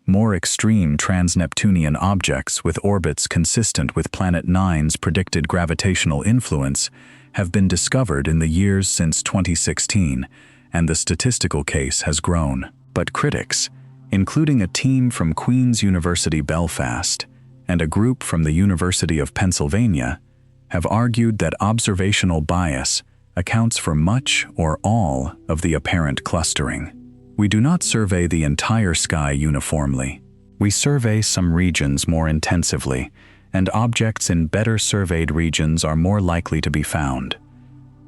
More extreme trans-Neptunian objects with orbits consistent with Planet 9's predicted gravitational influence have been discovered in the years since 2016, and the statistical case has grown. But critics, including a team from Queen's University Belfast and a group from the University of Pennsylvania, have argued that observational bias accounts for much or all of the apparent clustering. We do not survey the entire sky uniformly. We survey some regions more intensively, and objects in better surveyed regions are more likely to be found.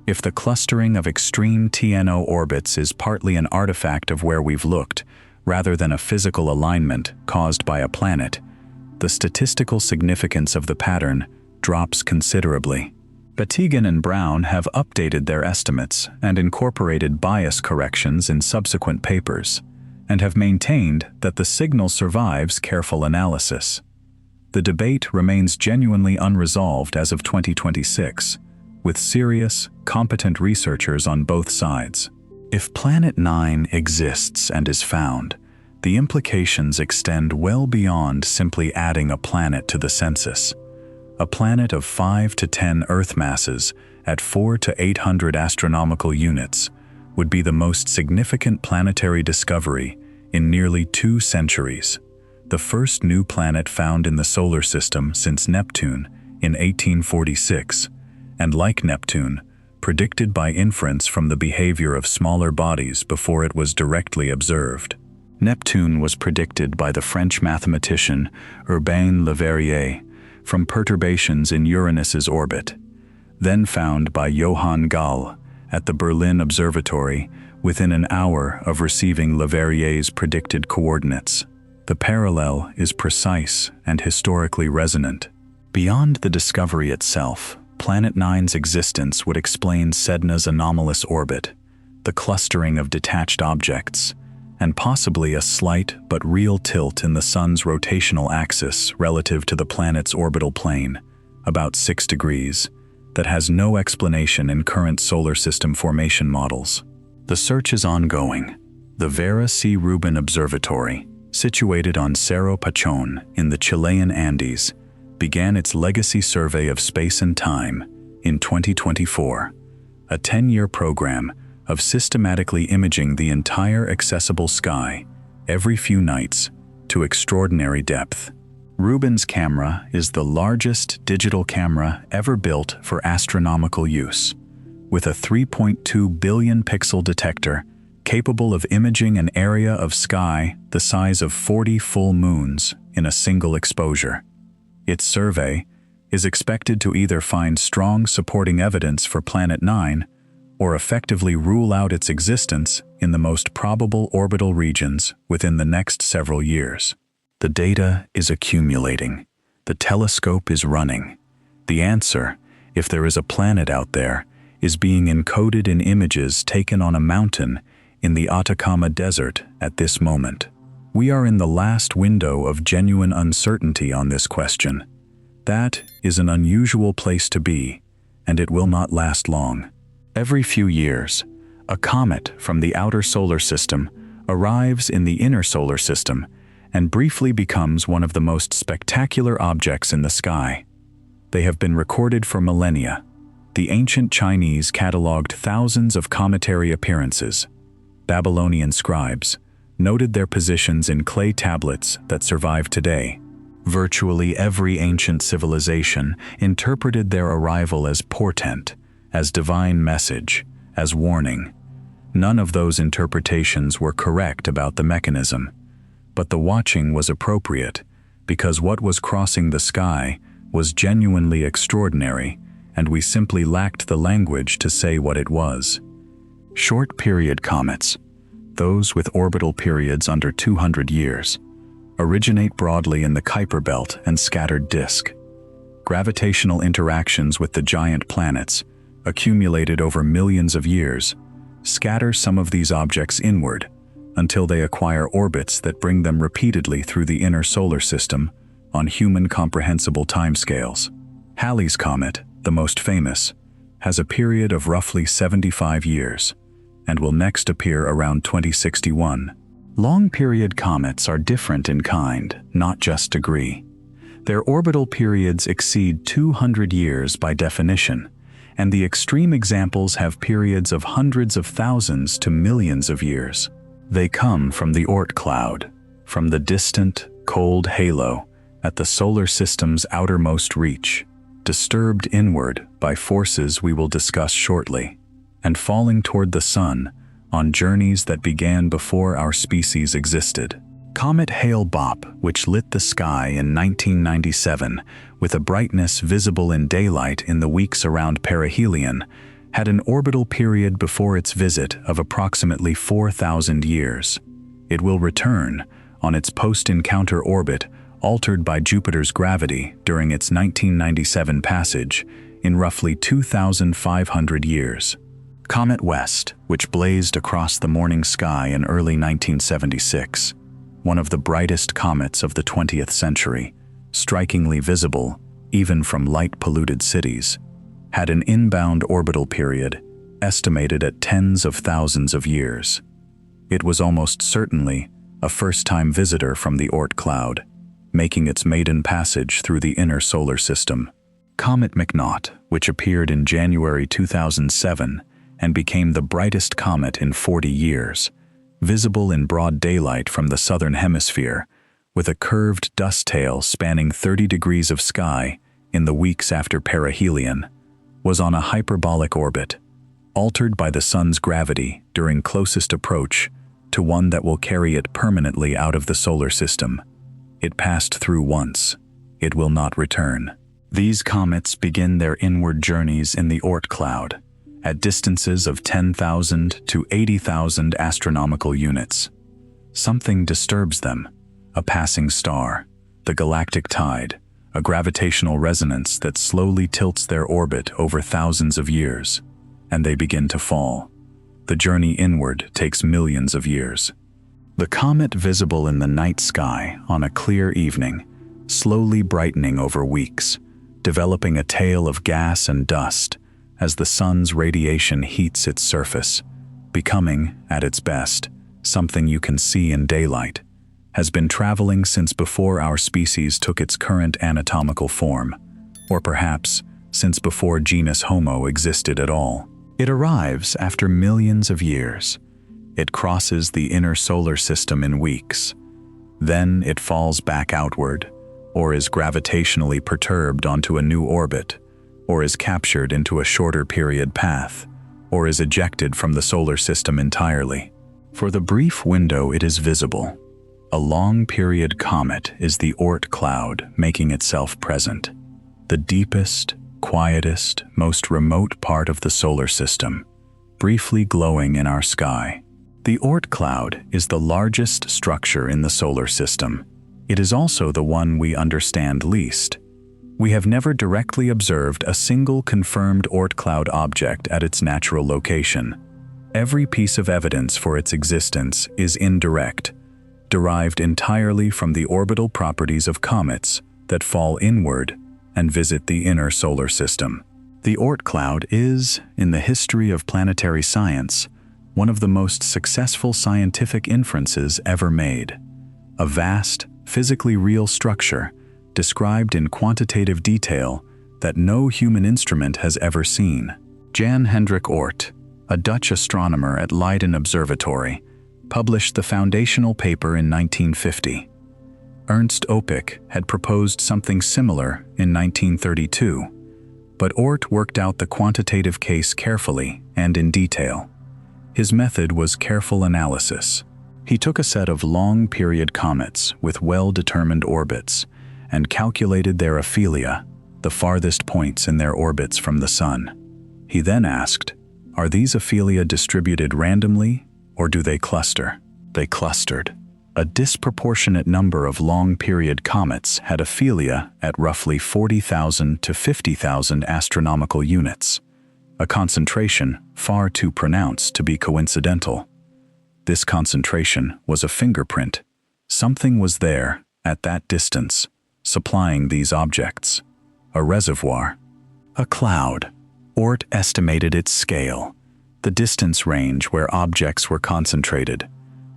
If the clustering of extreme TNO orbits is partly an artifact of where we've looked, rather than a physical alignment caused by a planet, the statistical significance of the pattern drops considerably. Batygin and Brown have updated their estimates and incorporated bias corrections in subsequent papers, and have maintained that the signal survives careful analysis. The debate remains genuinely unresolved as of 2026, with serious, competent researchers on both sides. If Planet 9 exists and is found, the implications extend well beyond simply adding a planet to the census. a planet of 5 to 10 Earth masses at 4 to 800 astronomical units, would be the most significant planetary discovery in nearly 2 centuries. The first new planet found in the solar system since Neptune in 1846, and like Neptune, predicted by inference from the behavior of smaller bodies before it was directly observed. Neptune was predicted by the French mathematician Urbain Le Verrier from perturbations in Uranus's orbit, then found by Johann Galle at the Berlin Observatory within an hour of receiving Le Verrier's predicted coordinates. The parallel is precise and historically resonant. Beyond the discovery itself, Planet 9's existence would explain Sedna's anomalous orbit, the clustering of detached objects, and possibly a slight but real tilt in the Sun's rotational axis relative to the planet's orbital plane, about 6 degrees, that has no explanation in current solar system formation models. The search is ongoing. The Vera Rubin Observatory, situated on Cerro Pachón in the Chilean Andes, began its legacy survey of space and time in 2024, a 10-year program of systematically imaging the entire accessible sky every few nights to extraordinary depth. Rubin's camera is the largest digital camera ever built for astronomical use, with a 3.2 billion pixel detector capable of imaging an area of sky the size of 40 full moons in a single exposure. Its survey is expected to either find strong supporting evidence for Planet 9 or effectively rule out its existence in the most probable orbital regions within the next several years. The data is accumulating. The telescope is running. The answer, if there is a planet out there, is being encoded in images taken on a mountain in the Atacama Desert at this moment. We are in the last window of genuine uncertainty on this question. That is an unusual place to be, and it will not last long. Every few years, a comet from the outer solar system arrives in the inner solar system and briefly becomes one of the most spectacular objects in the sky. They have been recorded for millennia. The ancient Chinese cataloged thousands of cometary appearances. Babylonian scribes noted their positions in clay tablets that survive today. Virtually every ancient civilization interpreted their arrival as portent, as divine message, as warning. None of those interpretations were correct about the mechanism, but the watching was appropriate because what was crossing the sky was genuinely extraordinary, and we simply lacked the language to say what it was. Short-period comets, those with orbital periods under 200 years, originate broadly in the Kuiper Belt and scattered disk. Gravitational interactions with the giant planets, accumulated over millions of years, scatter some of these objects inward until they acquire orbits that bring them repeatedly through the inner solar system on human-comprehensible timescales. Halley's Comet, the most famous, has a period of roughly 75 years and will next appear around 2061. Long-period comets are different in kind, not just degree. Their orbital periods exceed 200 years by definition, and the extreme examples have periods of hundreds of thousands to millions of years. They come from the Oort Cloud, from the distant, cold halo at the solar system's outermost reach, disturbed inward by forces we will discuss shortly, and falling toward the Sun on journeys that began before our species existed. Comet Hale-Bopp, which lit the sky in 1997 with a brightness visible in daylight in the weeks around perihelion, had an orbital period before its visit of approximately 4,000 years. It will return on its post-encounter orbit altered by Jupiter's gravity during its 1997 passage in roughly 2,500 years. Comet West, which blazed across the morning sky in early 1976, one of the brightest comets of the 20th century, strikingly visible even from light-polluted cities, had an inbound orbital period estimated at tens of thousands of years. It was almost certainly a first-time visitor from the Oort Cloud, making its maiden passage through the inner solar system. Comet McNaught, which appeared in January 2007 and became the brightest comet in 40 years, visible in broad daylight from the southern hemisphere, with a curved dust tail spanning 30 degrees of sky in the weeks after perihelion, was on a hyperbolic orbit, altered by the Sun's gravity during closest approach to one that will carry it permanently out of the solar system. It passed through once. It will not return. These comets begin their inward journeys in the Oort Cloud, at distances of 10,000 to 80,000 astronomical units. Something disturbs them, a passing star, the galactic tide, a gravitational resonance that slowly tilts their orbit over thousands of years, and they begin to fall. The journey inward takes millions of years. The comet visible in the night sky on a clear evening, slowly brightening over weeks, developing a tail of gas and dust as the sun's radiation heats its surface, becoming, at its best, something you can see in daylight, has been traveling since before our species took its current anatomical form, or perhaps since before genus Homo existed at all. It arrives after millions of years. It crosses the inner solar system in weeks. Then it falls back outward, or is gravitationally perturbed onto a new orbit, or is captured into a shorter period path, or is ejected from the solar system entirely. For the brief window it is visible, a long-period comet is the Oort Cloud making itself present, the deepest, quietest, most remote part of the solar system, briefly glowing in our sky. The Oort Cloud is the largest structure in the solar system. It is also the one we understand least. We have never directly observed a single confirmed Oort Cloud object at its natural location. Every piece of evidence for its existence is indirect, derived entirely from the orbital properties of comets that fall inward and visit the inner solar system. The Oort Cloud is, in the history of planetary science, one of the most successful scientific inferences ever made. A vast, physically real structure described in quantitative detail that no human instrument has ever seen. Jan Hendrik Oort, a Dutch astronomer at Leiden Observatory, published the foundational paper in 1950. Ernst Öpik had proposed something similar in 1932, but Oort worked out the quantitative case carefully and in detail. His method was careful analysis. He took a set of long-period comets with well-determined orbits and calculated their aphelia, the farthest points in their orbits from the Sun. He then asked, are these aphelia distributed randomly, or do they cluster? They clustered. A disproportionate number of long-period comets had aphelia at roughly 40,000 to 50,000 astronomical units, a concentration far too pronounced to be coincidental. This concentration was a fingerprint. Something was there, at that distance, supplying these objects. A reservoir. A cloud. Oort estimated its scale, the distance range where objects were concentrated,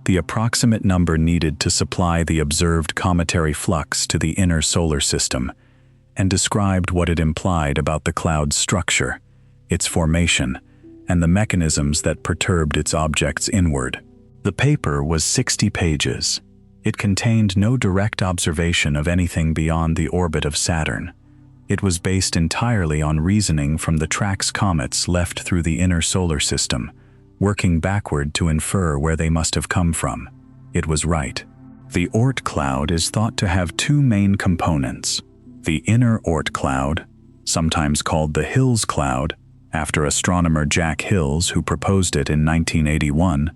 the approximate number needed to supply the observed cometary flux to the inner solar system, and described what it implied about the cloud's structure, its formation, and the mechanisms that perturbed its objects inward. The paper was 60 pages. It contained no direct observation of anything beyond the orbit of Saturn. It was based entirely on reasoning from the tracks comets left through the inner solar system, working backward to infer where they must have come from. It was right. The Oort Cloud is thought to have two main components. The inner Oort Cloud, sometimes called the Hills Cloud, after astronomer Jack Hills, who proposed it in 1981,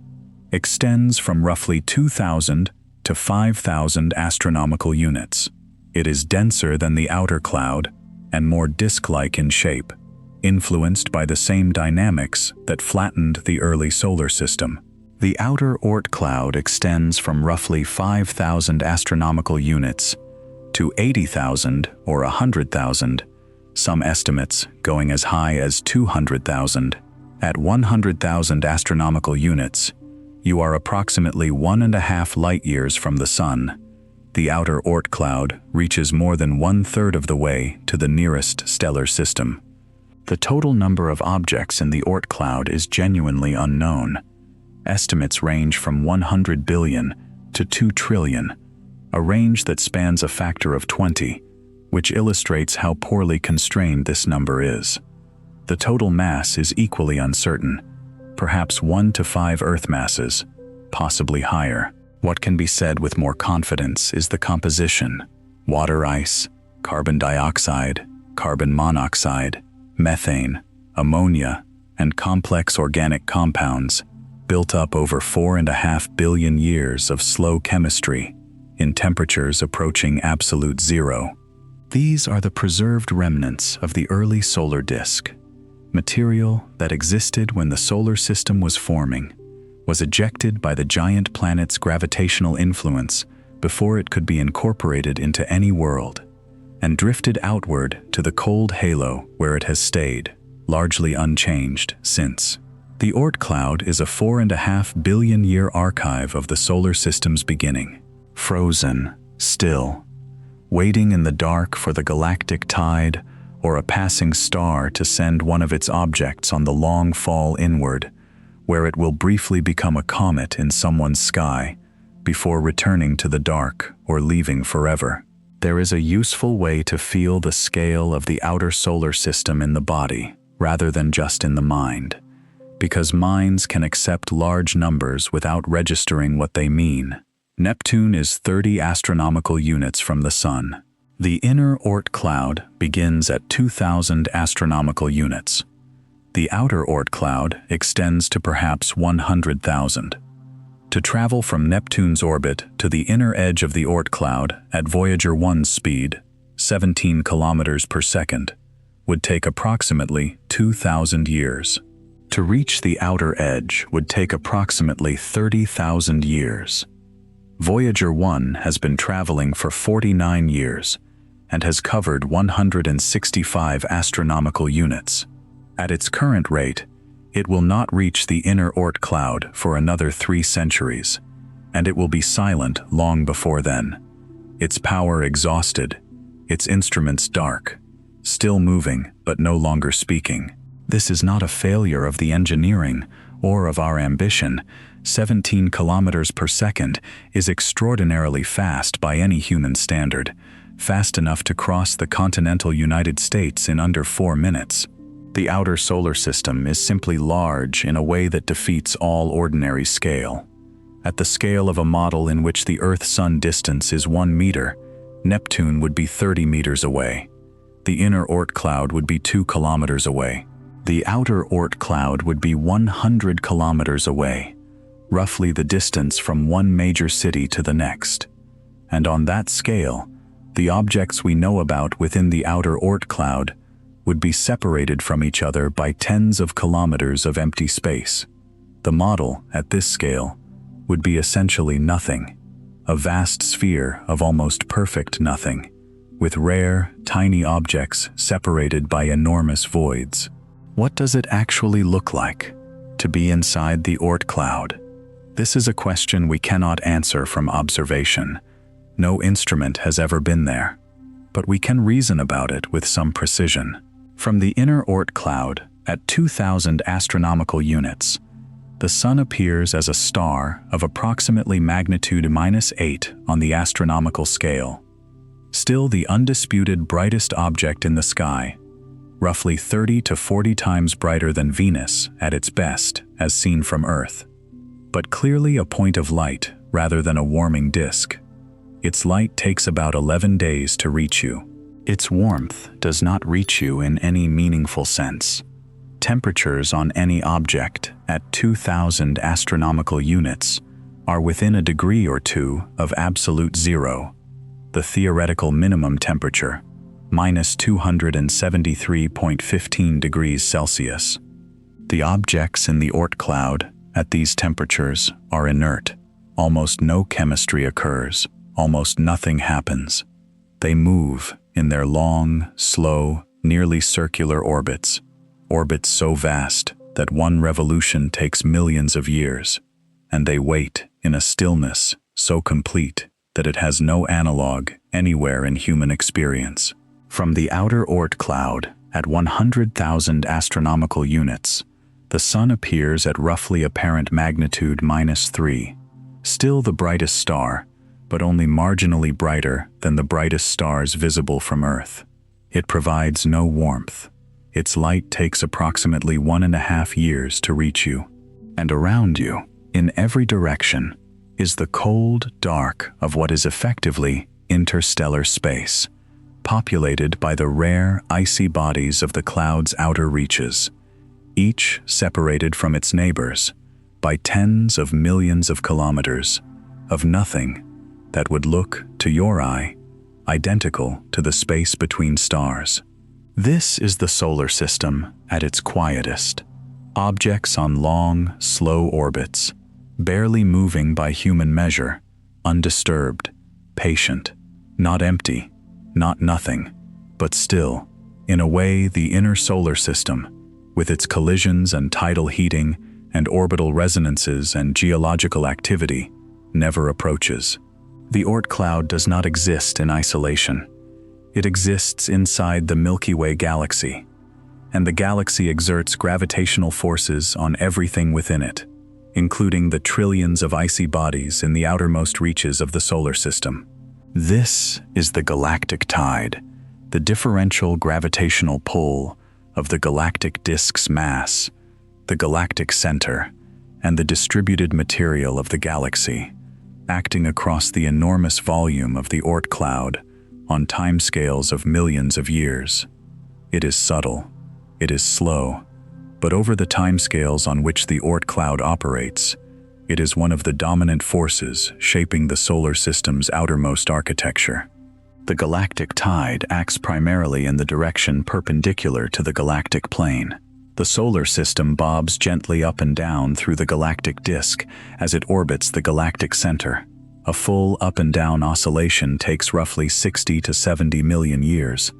extends from roughly 2,000 to 5,000 astronomical units. It is denser than the outer cloud and more disk-like in shape, influenced by the same dynamics that flattened the early solar system. The outer Oort Cloud extends from roughly 5,000 astronomical units to 80,000 or 100,000, some estimates going as high as 200,000. At 100,000 astronomical units, you are approximately 1.5 light-years from the Sun. The outer Oort Cloud reaches more than 1/3 of the way to the nearest stellar system. The total number of objects in the Oort Cloud is genuinely unknown. Estimates range from 100 billion to 2 trillion, a range that spans a factor of 20, which illustrates how poorly constrained this number is. The total mass is equally uncertain, perhaps 1 to 5 Earth masses, possibly higher. What can be said with more confidence is the composition: water ice, carbon dioxide, carbon monoxide, methane, ammonia, and complex organic compounds built up over 4.5 billion years of slow chemistry in temperatures approaching absolute zero. These are the preserved remnants of the early solar disk, material that existed when the solar system was forming, was ejected by the giant planet's gravitational influence before it could be incorporated into any world, and drifted outward to the cold halo where it has stayed, largely unchanged since. The Oort Cloud is a 4.5 billion year archive of the solar system's beginning, frozen, still, waiting in the dark for the galactic tide or a passing star to send one of its objects on the long fall inward, where it will briefly become a comet in someone's sky before returning to the dark or leaving forever. There is a useful way to feel the scale of the outer solar system in the body rather than just in the mind, because minds can accept large numbers without registering what they mean. Neptune is 30 astronomical units from the Sun. The inner Oort Cloud begins at 2,000 astronomical units. The outer Oort Cloud extends to perhaps 100,000. To travel from Neptune's orbit to the inner edge of the Oort Cloud at Voyager 1's speed, 17 kilometers per second, would take approximately 2,000 years. To reach the outer edge would take approximately 30,000 years. Voyager 1 has been traveling for 49 years and has covered 165 astronomical units. At its current rate, it will not reach the inner Oort Cloud for another 3 centuries, and it will be silent long before then. Its power exhausted, its instruments dark, still moving but no longer speaking. This is not a failure of the engineering or of our ambition. 17 kilometers per second is extraordinarily fast by any human standard, fast enough to cross the continental United States in under 4 minutes. The outer solar system is simply large in a way that defeats all ordinary scale. At the scale of a model in which the Earth-Sun distance is 1 meter, Neptune would be 30 meters away. The inner Oort Cloud would be 2 kilometers away. The outer Oort Cloud would be 100 kilometers away, roughly the distance from one major city to the next. And on that scale, the objects we know about within the outer Oort Cloud would be separated from each other by tens of kilometers of empty space. The model, at this scale, would be essentially nothing, a vast sphere of almost perfect nothing, with rare, tiny objects separated by enormous voids. What does it actually look like to be inside the Oort Cloud? This is a question we cannot answer from observation. No instrument has ever been there, but we can reason about it with some precision. From the inner Oort Cloud, at 2,000 astronomical units, the Sun appears as a star of approximately magnitude -8 on the astronomical scale. Still the undisputed brightest object in the sky, roughly 30 to 40 times brighter than Venus at its best, as seen from Earth, but clearly a point of light rather than a warming disk. Its light takes about 11 days to reach you. Its warmth does not reach you in any meaningful sense. Temperatures on any object at 2,000 astronomical units are within a degree or two of absolute zero, the theoretical minimum temperature, -273.15 degrees Celsius. The objects in the Oort Cloud at these temperatures are inert. Almost no chemistry occurs. Almost nothing happens. They move in their long, slow, nearly circular orbits so vast that one revolution takes millions of years, and they wait in a stillness so complete that it has no analog anywhere in human experience. From the outer Oort Cloud, at 100,000 astronomical units, the Sun appears at roughly apparent magnitude -3, still the brightest star, but only marginally brighter than the brightest stars visible from Earth. It provides no warmth. Its light takes approximately 1.5 years to reach you. And around you, in every direction, is the cold dark of what is effectively interstellar space, populated by the rare icy bodies of the cloud's outer reaches, each separated from its neighbors by tens of millions of kilometers of nothing that would look, to your eye, identical to the space between stars. This is the solar system at its quietest. Objects on long, slow orbits, barely moving by human measure, undisturbed, patient, not empty, not nothing, but still, in a way, the inner solar system, with its collisions and tidal heating and orbital resonances and geological activity, never approaches. The Oort Cloud does not exist in isolation. It exists inside the Milky Way galaxy, and the galaxy exerts gravitational forces on everything within it, including the trillions of icy bodies in the outermost reaches of the solar system. This is the galactic tide, the differential gravitational pull of the galactic disk's mass, the galactic center, and the distributed material of the galaxy, acting across the enormous volume of the Oort Cloud on timescales of millions of years. It is subtle, it is slow, but over the timescales on which the Oort Cloud operates, it is one of the dominant forces shaping the solar system's outermost architecture. The galactic tide acts primarily in the direction perpendicular to the galactic plane. The solar system bobs gently up and down through the galactic disk as it orbits the galactic center. A full up and down oscillation takes roughly 60 to 70 million years,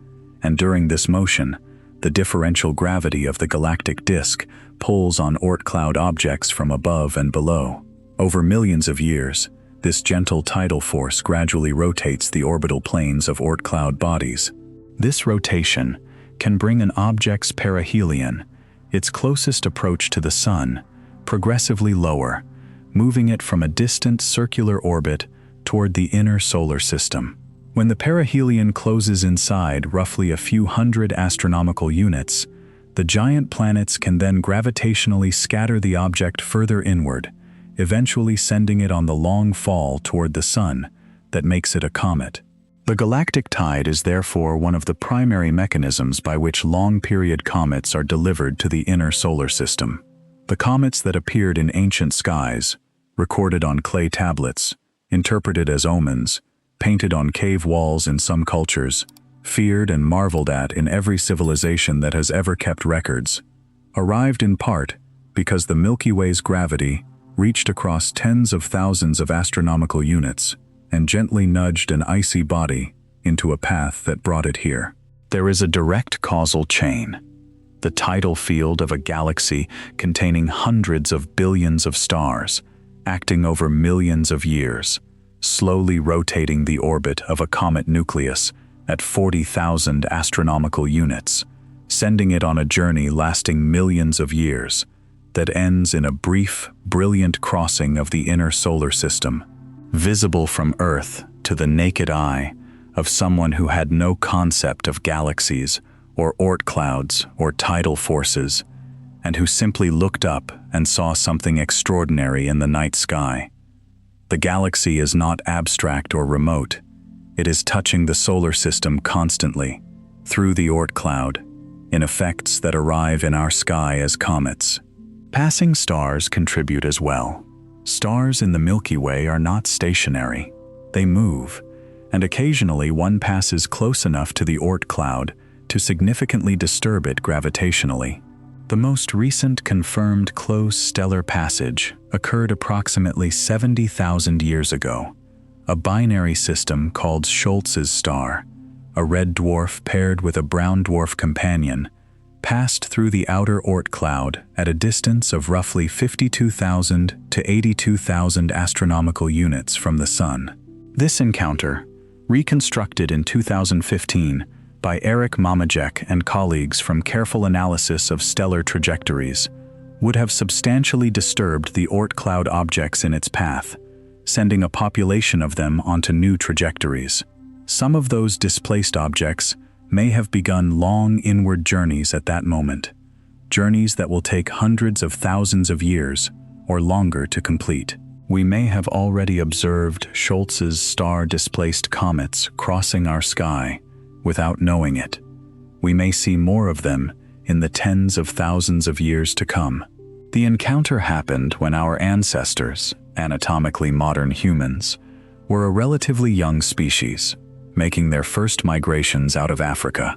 and during this motion, the differential gravity of the galactic disk pulls on Oort Cloud objects from above and below. Over millions of years, this gentle tidal force gradually rotates the orbital planes of Oort Cloud bodies. This rotation can bring an object's perihelion, its closest approach to the Sun, progressively lower, moving it from a distant circular orbit toward the inner solar system. When the perihelion closes inside roughly a few hundred astronomical units, the giant planets can then gravitationally scatter the object further inward, eventually sending it on the long fall toward the Sun that makes it a comet. The galactic tide is therefore one of the primary mechanisms by which long-period comets are delivered to the inner solar system. The comets that appeared in ancient skies, recorded on clay tablets, interpreted as omens, painted on cave walls in some cultures, feared and marveled at in every civilization that has ever kept records, arrived in part because the Milky Way's gravity reached across tens of thousands of astronomical units and gently nudged an icy body into a path that brought it here. There is a direct causal chain. The tidal field of a galaxy containing hundreds of billions of stars, acting over millions of years, slowly rotating the orbit of a comet nucleus at 40,000 astronomical units, sending it on a journey lasting millions of years that ends in a brief, brilliant crossing of the inner solar system, visible from Earth to the naked eye of someone who had no concept of galaxies or Oort clouds or tidal forces, and who simply looked up and saw something extraordinary in the night sky. The galaxy is not abstract or remote. It is touching the solar system constantly, through the Oort cloud, in effects that arrive in our sky as comets. Passing stars contribute as well. Stars in the Milky Way are not stationary. They move, and occasionally one passes close enough to the Oort cloud to significantly disturb it gravitationally. The most recent confirmed close stellar passage occurred approximately 70,000 years ago. A binary system called Schultz's star, a red dwarf paired with a brown dwarf companion, passed through the outer Oort cloud at a distance of roughly 52,000 to 82,000 astronomical units from the Sun. This encounter, reconstructed in 2015 by Eric Mamajek and colleagues from careful analysis of stellar trajectories, would have substantially disturbed the Oort Cloud objects in its path, sending a population of them onto new trajectories. Some of those displaced objects may have begun long inward journeys at that moment, journeys that will take hundreds of thousands of years or longer to complete. We may have already observed Schultz's star-displaced comets crossing our sky without knowing it. We may see more of them in the tens of thousands of years to come. The encounter happened when our ancestors, anatomically modern humans, were a relatively young species, making their first migrations out of Africa.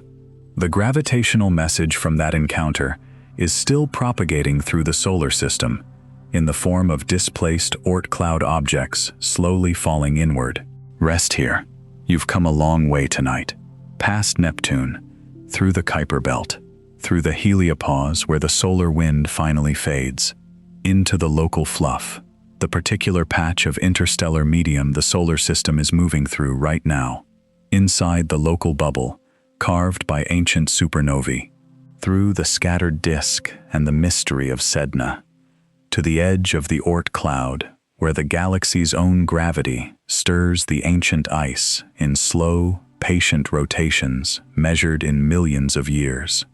The gravitational message from that encounter is still propagating through the solar system, in the form of displaced Oort Cloud objects slowly falling inward. Rest here. You've come a long way tonight. Past Neptune, through the Kuiper Belt, through the heliopause where the solar wind finally fades, into the local fluff, the particular patch of interstellar medium the solar system is moving through right now, inside the local bubble, carved by ancient supernovae, through the scattered disk and the mystery of Sedna, to the edge of the Oort Cloud, where the galaxy's own gravity stirs the ancient ice in slow, patient rotations measured in millions of years.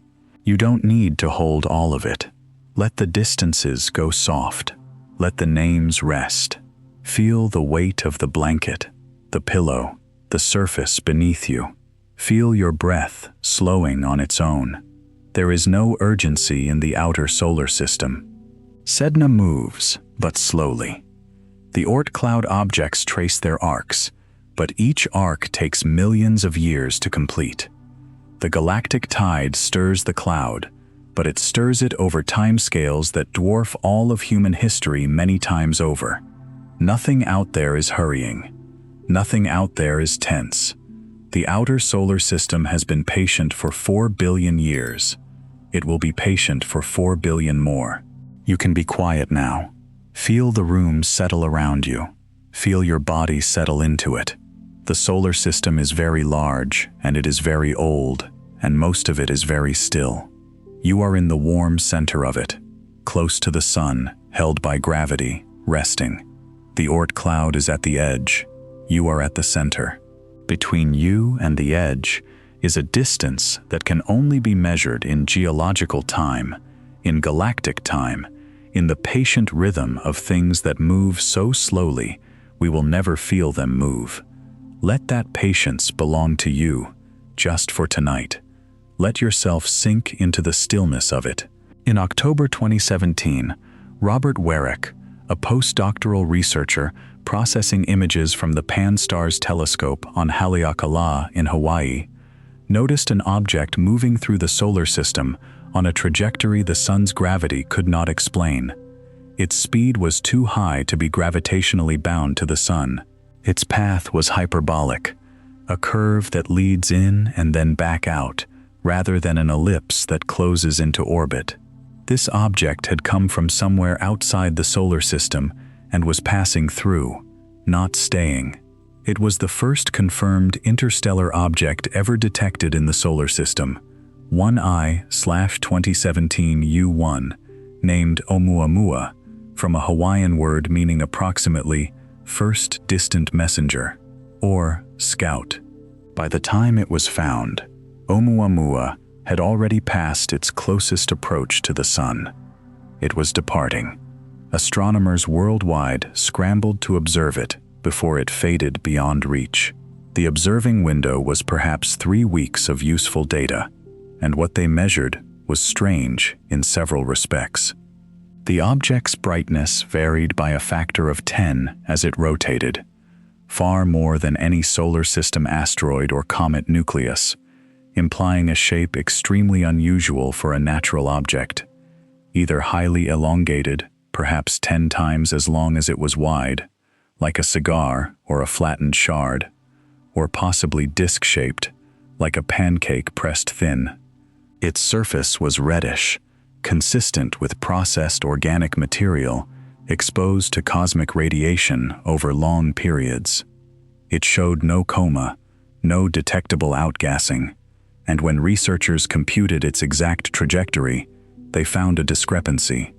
You don't need to hold all of it. Let the distances go soft. Let the names rest. Feel the weight of the blanket, the pillow, the surface beneath you. Feel your breath slowing on its own. There is no urgency in the outer solar system. Sedna moves, but slowly. The Oort Cloud objects trace their arcs, but each arc takes millions of years to complete. The galactic tide stirs the cloud, but it stirs it over timescales that dwarf all of human history many times over. Nothing out there is hurrying. Nothing out there is tense. The outer solar system has been patient for 4 billion years. It will be patient for 4 billion more. You can be quiet now. Feel the room settle around you. Feel your body settle into it. The solar system is very large, and it is very old, and most of it is very still. You are in the warm center of it, close to the sun, held by gravity, resting. The Oort Cloud is at the edge. You are at the center. Between you and the edge is a distance that can only be measured in geological time, in galactic time, in the patient rhythm of things that move so slowly we will never feel them move. Let that patience belong to you, just for tonight. Let yourself sink into the stillness of it. In October 2017, Robert Warwick, a postdoctoral researcher processing images from the Pan-STARRS telescope on Haleakala in Hawaii, noticed an object moving through the solar system on a trajectory the sun's gravity could not explain. Its speed was too high to be gravitationally bound to the sun. Its path was hyperbolic, a curve that leads in and then back out, rather than an ellipse that closes into orbit. This object had come from somewhere outside the solar system and was passing through, not staying. It was the first confirmed interstellar object ever detected in the solar system, 1I/2017 U1, named Oumuamua, from a Hawaiian word meaning approximately first distant messenger, or scout. By the time it was found, Oumuamua had already passed its closest approach to the sun. It was departing. Astronomers worldwide scrambled to observe it before it faded beyond reach. The observing window was perhaps 3 weeks of useful data, and what they measured was strange in several respects. The object's brightness varied by a factor of 10 as it rotated, far more than any solar system asteroid or comet nucleus, implying a shape extremely unusual for a natural object, either highly elongated, perhaps 10 times as long as it was wide, like a cigar or a flattened shard, or possibly disc-shaped, like a pancake pressed thin. Its surface was reddish, consistent with processed organic material exposed to cosmic radiation over long periods. It showed no coma, no detectable outgassing, and when researchers computed its exact trajectory, they found a discrepancy.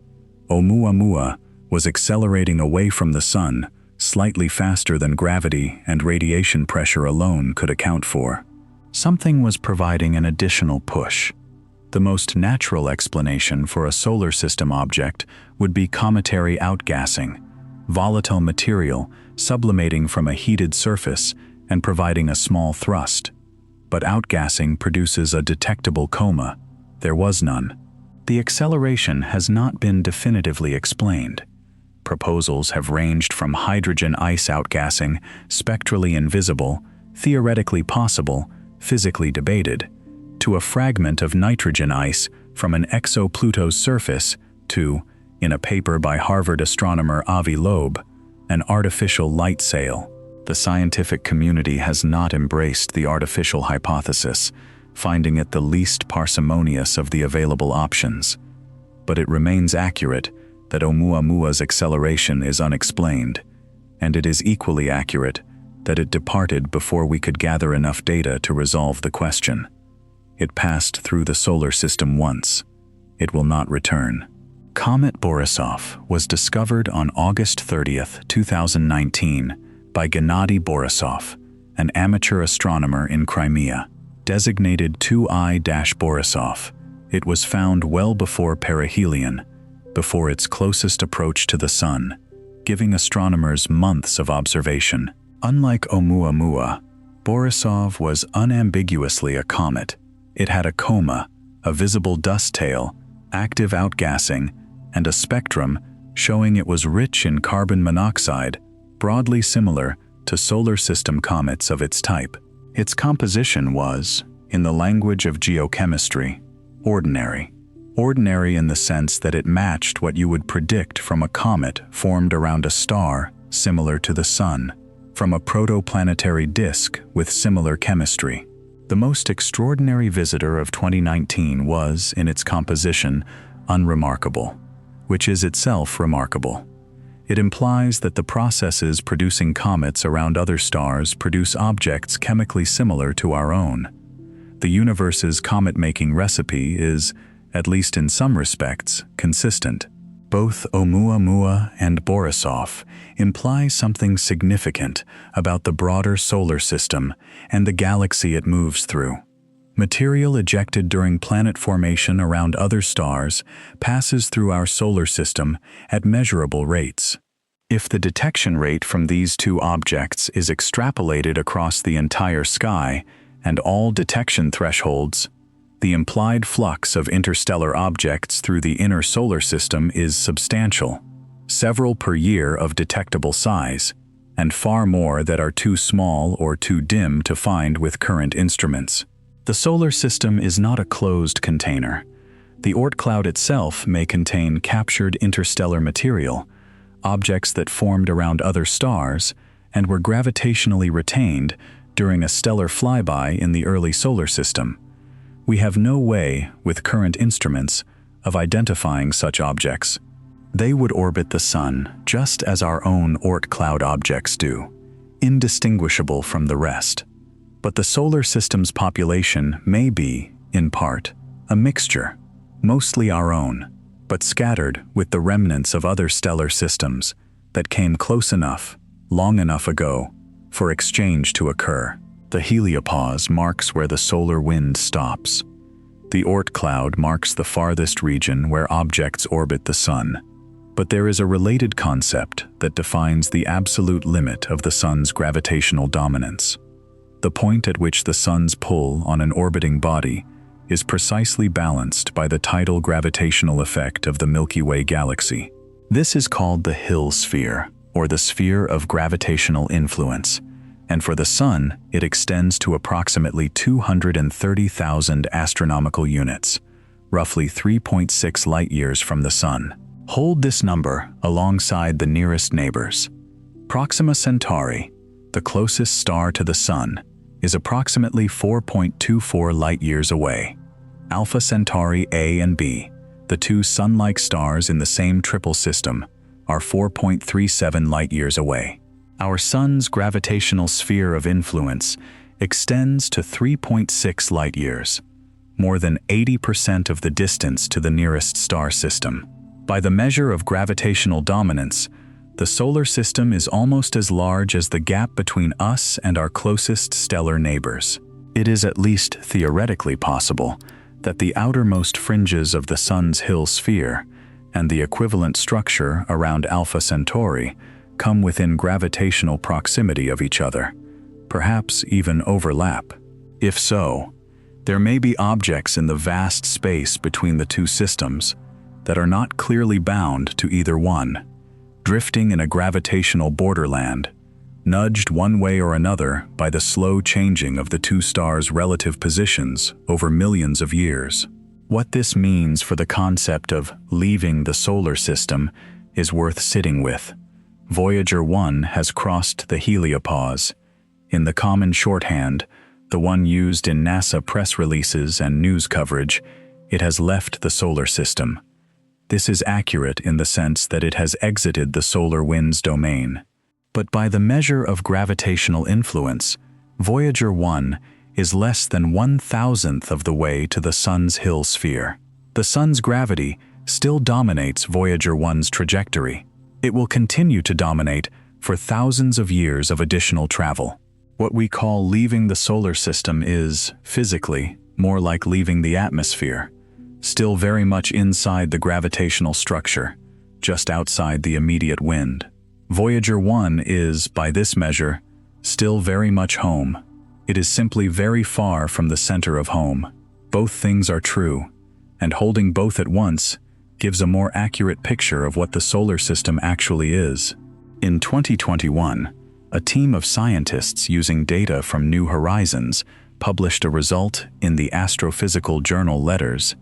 Oumuamua was accelerating away from the Sun slightly faster than gravity and radiation pressure alone could account for. Something was providing an additional push. The most natural explanation for a solar system object would be cometary outgassing, volatile material sublimating from a heated surface and providing a small thrust. But outgassing produces a detectable coma. There was none. The acceleration has not been definitively explained. Proposals have ranged from hydrogen ice outgassing, spectrally invisible, theoretically possible, physically debated, to a fragment of nitrogen ice from an exo-Pluto's surface to, in a paper by Harvard astronomer Avi Loeb, an artificial light sail. The scientific community has not embraced the artificial hypothesis, finding it the least parsimonious of the available options. But it remains accurate that Oumuamua's acceleration is unexplained, and it is equally accurate that it departed before we could gather enough data to resolve the question. It passed through the solar system once. It will not return. Comet Borisov was discovered on August 30th, 2019 by Gennady Borisov, an amateur astronomer in Crimea. Designated 2I-Borisov, it was found well before perihelion, before its closest approach to the Sun, giving astronomers months of observation. Unlike Oumuamua, Borisov was unambiguously a comet. It had a coma, a visible dust tail, active outgassing, and a spectrum showing it was rich in carbon monoxide, broadly similar to solar system comets of its type. Its composition was, in the language of geochemistry, ordinary. Ordinary in the sense that it matched what you would predict from a comet formed around a star similar to the Sun, from a protoplanetary disk with similar chemistry. The most extraordinary visitor of 2019 was, in its composition, unremarkable, which is itself remarkable. It implies that the processes producing comets around other stars produce objects chemically similar to our own. The universe's comet-making recipe is, at least in some respects, consistent. Both Oumuamua and Borisov imply something significant about the broader solar system and the galaxy it moves through. Material ejected during planet formation around other stars passes through our solar system at measurable rates. If the detection rate from these two objects is extrapolated across the entire sky and all detection thresholds, the implied flux of interstellar objects through the inner solar system is substantial, several per year of detectable size, and far more that are too small or too dim to find with current instruments. The solar system is not a closed container. The Oort Cloud itself may contain captured interstellar material, objects that formed around other stars and were gravitationally retained during a stellar flyby in the early solar system. We have no way, with current instruments, of identifying such objects. They would orbit the Sun just as our own Oort Cloud objects do, indistinguishable from the rest. But the solar system's population may be, in part, a mixture, mostly our own, but scattered with the remnants of other stellar systems that came close enough, long enough ago, for exchange to occur. The heliopause marks where the solar wind stops. The Oort Cloud marks the farthest region where objects orbit the Sun. But there is a related concept that defines the absolute limit of the Sun's gravitational dominance. The point at which the Sun's pull on an orbiting body is precisely balanced by the tidal gravitational effect of the Milky Way galaxy. This is called the Hill sphere, or the sphere of gravitational influence, and for the Sun, it extends to approximately 230,000 astronomical units, roughly 3.6 light-years from the Sun. Hold this number alongside the nearest neighbors. Proxima Centauri, the closest star to the Sun, is approximately 4.24 light-years away. Alpha Centauri A and B, the two Sun-like stars in the same triple system, are 4.37 light-years away. Our Sun's gravitational sphere of influence extends to 3.6 light-years, more than 80% of the distance to the nearest star system. By the measure of gravitational dominance, the solar system is almost as large as the gap between us and our closest stellar neighbors. It is at least theoretically possible that the outermost fringes of the Sun's Hill sphere and the equivalent structure around Alpha Centauri come within gravitational proximity of each other, perhaps even overlap. If so, there may be objects in the vast space between the two systems that are not clearly bound to either one, drifting in a gravitational borderland, nudged one way or another by the slow changing of the two stars' relative positions over millions of years. What this means for the concept of leaving the solar system is worth sitting with. Voyager 1 has crossed the heliopause. In the common shorthand, the one used in NASA press releases and news coverage, it has left the solar system. This is accurate in the sense that it has exited the solar wind's domain. But by the measure of gravitational influence, Voyager 1 is less than 1/1000th of the way to the Sun's Hill sphere. The Sun's gravity still dominates Voyager 1's trajectory. It will continue to dominate for thousands of years of additional travel. What we call leaving the solar system is, physically, more like leaving the atmosphere, still very much inside the gravitational structure, just outside the immediate wind. Voyager 1 is, by this measure, still very much home. It is simply very far from the center of home. Both things are true, and holding both at once gives a more accurate picture of what the solar system actually is. In 2021, a team of scientists using data from New Horizons published a result in the astrophysical journal Letters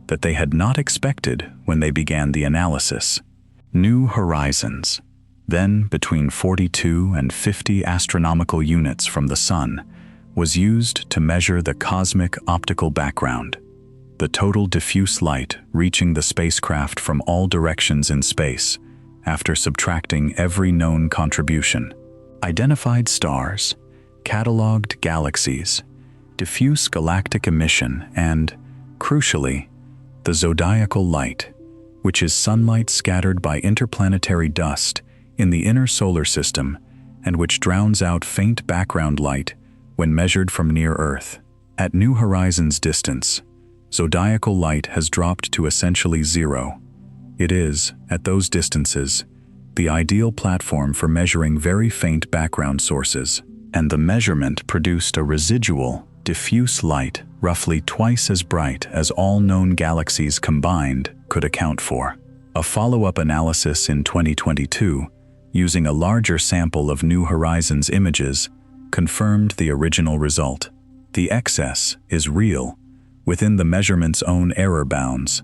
that they had not expected when they began the analysis. New Horizons, then between 42 and 50 astronomical units from the Sun, was used to measure the cosmic optical background, the total diffuse light reaching the spacecraft from all directions in space, after subtracting every known contribution. Identified stars, cataloged galaxies, diffuse galactic emission, and, crucially, the zodiacal light, which is sunlight scattered by interplanetary dust in the inner solar system and which drowns out faint background light when measured from near Earth. At New Horizons distance, zodiacal light has dropped to essentially zero. It is, at those distances, the ideal platform for measuring very faint background sources, and the measurement produced a residual, diffuse light roughly twice as bright as all known galaxies combined could account for. A follow-up analysis in 2022, using a larger sample of New Horizons images, confirmed the original result. The excess is real, within the measurement's own error bounds,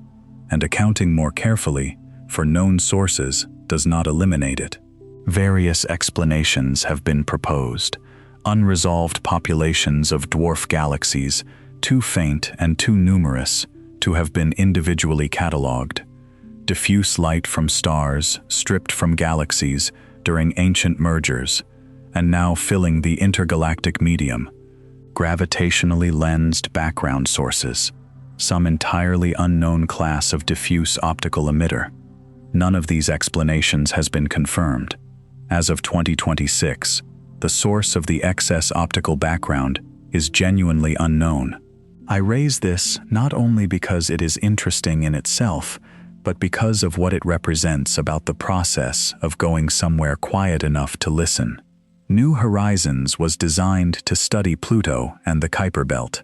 and accounting more carefully for known sources does not eliminate it. Various explanations have been proposed. Unresolved populations of dwarf galaxies, too faint and too numerous to have been individually catalogued. Diffuse light from stars stripped from galaxies during ancient mergers, and now filling the intergalactic medium. Gravitationally lensed background sources, some entirely unknown class of diffuse optical emitter. None of these explanations has been confirmed. As of 2026, the source of the excess optical background is genuinely unknown. I raise this not only because it is interesting in itself, but because of what it represents about the process of going somewhere quiet enough to listen. New Horizons was designed to study Pluto and the Kuiper Belt.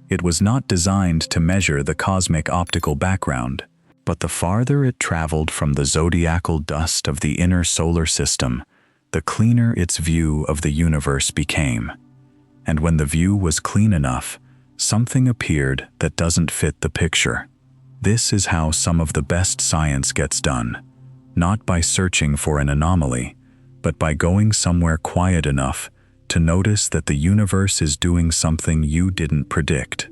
It was not designed to measure the cosmic optical background, but the farther it traveled from the zodiacal dust of the inner solar system, the cleaner its view of the universe became. And when the view was clean enough, something appeared that doesn't fit the picture. This is how some of the best science gets done, not by searching for an anomaly, but by going somewhere quiet enough to notice that the universe is doing something you didn't predict.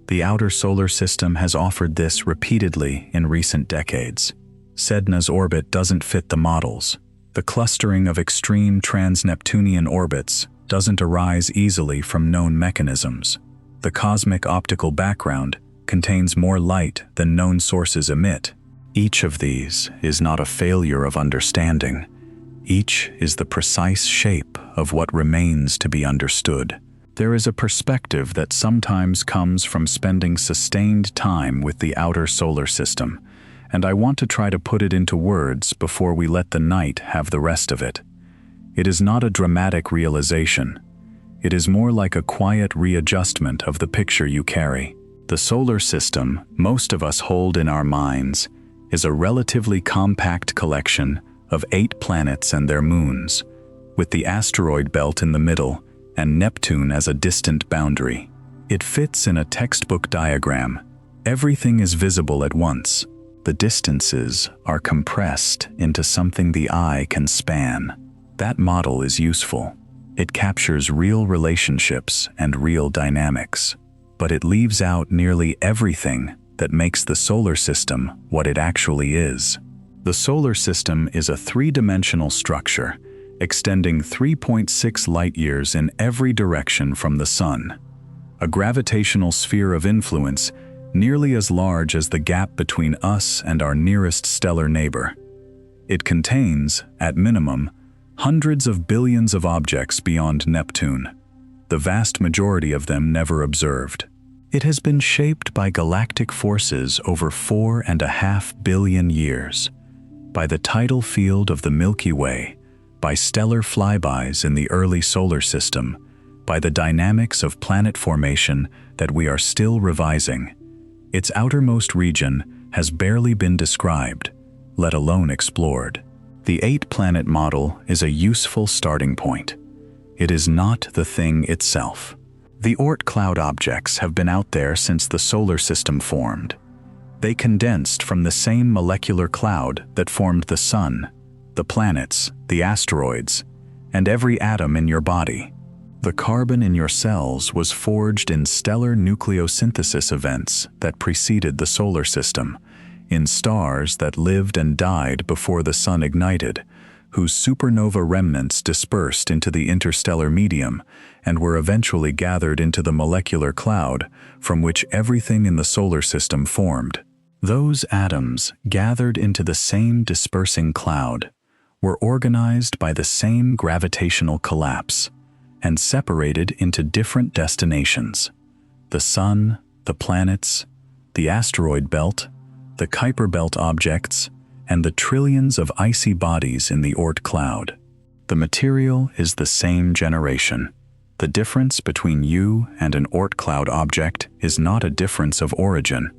The outer solar system has offered this repeatedly in recent decades. Sedna's orbit doesn't fit the models. The clustering of extreme trans-Neptunian orbits doesn't arise easily from known mechanisms. The cosmic optical background contains more light than known sources emit. Each of these is not a failure of understanding. Each is the precise shape of what remains to be understood. There is a perspective that sometimes comes from spending sustained time with the outer solar system, and I want to try to put it into words before we let the night have the rest of it. It is not a dramatic realization. It is more like a quiet readjustment of the picture you carry. The solar system most of us hold in our minds is a relatively compact collection of 8 planets and their moons, with the asteroid belt in the middle and Neptune as a distant boundary. It fits in a textbook diagram. Everything is visible at once. The distances are compressed into something the eye can span. That model is useful. It captures real relationships and real dynamics, but it leaves out nearly everything that makes the solar system what it actually is. The solar system is a three-dimensional structure extending 3.6 light-years in every direction from the Sun, a gravitational sphere of influence nearly as large as the gap between us and our nearest stellar neighbor. It contains, at minimum, hundreds of billions of objects beyond Neptune, the vast majority of them never observed. It has been shaped by galactic forces over 4.5 billion years, by the tidal field of the Milky Way, by stellar flybys in the early solar system, by the dynamics of planet formation that we are still revising. Its outermost region has barely been described, let alone explored. The 8-planet model is a useful starting point. It is not the thing itself. The Oort Cloud objects have been out there since the solar system formed. They condensed from the same molecular cloud that formed the Sun, the planets, the asteroids, and every atom in your body. The carbon in your cells was forged in stellar nucleosynthesis events that preceded the solar system, in stars that lived and died before the Sun ignited, whose supernova remnants dispersed into the interstellar medium and were eventually gathered into the molecular cloud from which everything in the solar system formed. Those atoms, gathered into the same dispersing cloud, were organized by the same gravitational collapse and separated into different destinations: the Sun, the planets, the asteroid belt, the Kuiper Belt objects, and the trillions of icy bodies in the Oort Cloud. The material is the same generation. The difference between you and an Oort Cloud object is not a difference of origin.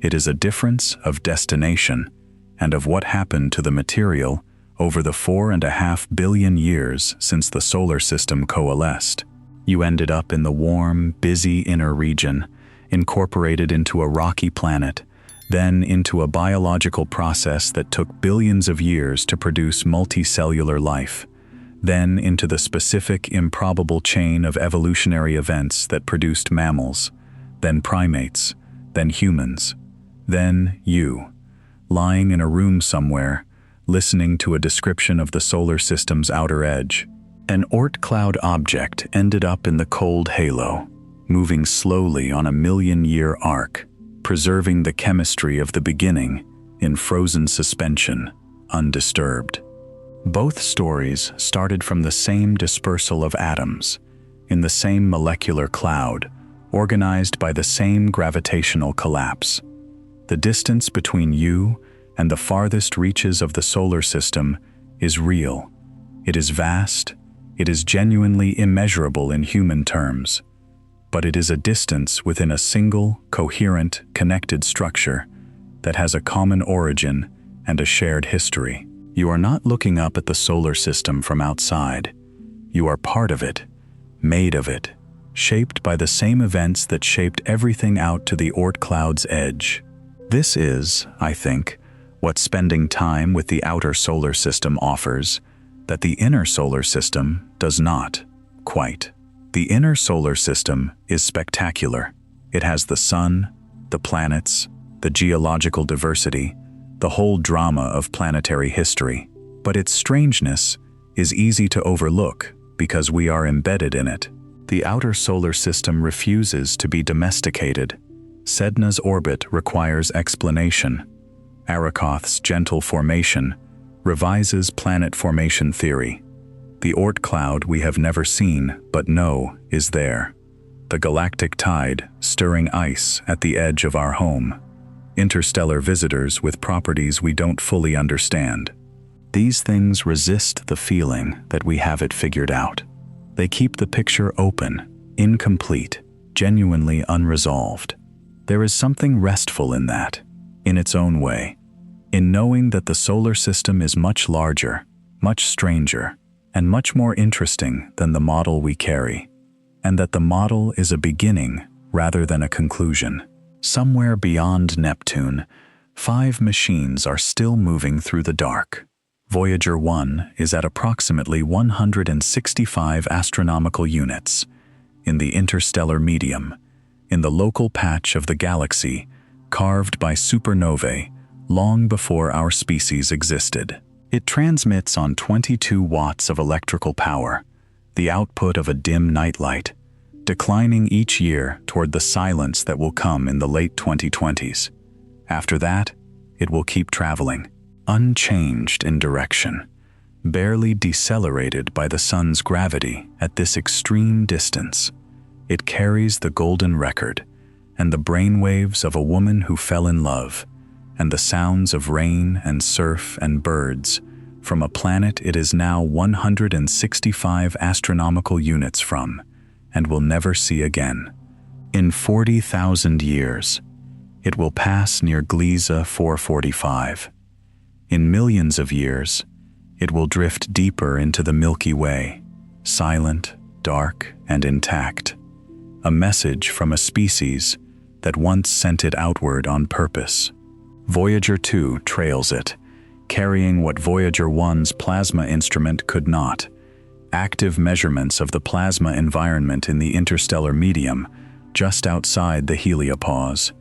It is a difference of destination and of what happened to the material over the 4.5 billion years since the solar system coalesced. You ended up in the warm, busy inner region, incorporated into a rocky planet, then into a biological process that took billions of years to produce multicellular life, then into the specific, improbable chain of evolutionary events that produced mammals, then primates, then humans, then you, lying in a room somewhere, listening to a description of the solar system's outer edge. An Oort Cloud object ended up in the cold halo, moving slowly on a million-year arc, preserving the chemistry of the beginning in frozen suspension, undisturbed. Both stories started from the same dispersal of atoms, in the same molecular cloud, organized by the same gravitational collapse. The distance between you and the farthest reaches of the solar system is real. It is vast. It is genuinely immeasurable in human terms. But it is a distance within a single, coherent, connected structure that has a common origin and a shared history. You are not looking up at the solar system from outside. You are part of it, made of it, shaped by the same events that shaped everything out to the Oort Cloud's edge. This is, I think, what spending time with the outer solar system offers, that the inner solar system does not, quite. The inner solar system is spectacular. It has the Sun, the planets, the geological diversity, the whole drama of planetary history. but its strangeness is easy to overlook because we are embedded in it. The outer solar system refuses to be domesticated. Sedna's orbit requires explanation. Arrokoth's gentle formation revises planet formation theory. The Oort Cloud we have never seen but know is there. The galactic tide stirring ice at the edge of our home. Interstellar visitors with properties we don't fully understand. These things resist the feeling that we have it figured out. They keep the picture open, incomplete, genuinely unresolved. There is something restful in that, in its own way, in knowing that the solar system is much larger, much stranger, and much more interesting than the model we carry, and that the model is a beginning rather than a conclusion. Somewhere beyond Neptune, 5 machines are still moving through the dark. Voyager 1 is at approximately 165 astronomical units, in the interstellar medium, in the local patch of the galaxy carved by supernovae long before our species existed. It transmits on 22 watts of electrical power, the output of a dim nightlight, declining each year toward the silence that will come in the late 2020s. After that, it will keep traveling, unchanged in direction, barely decelerated by the sun's gravity at this extreme distance. It carries the golden record, and the brainwaves of a woman who fell in love, and the sounds of rain and surf and birds, from a planet it is now 165 astronomical units from, and will never see again. In 40,000 years, it will pass near Gliese 445. In millions of years, it will drift deeper into the Milky Way, silent, dark, and intact. A message from a species that once sent it outward on purpose. Voyager 2 trails it, carrying what Voyager 1's plasma instrument could not: active measurements of the plasma environment in the interstellar medium just outside the heliopause,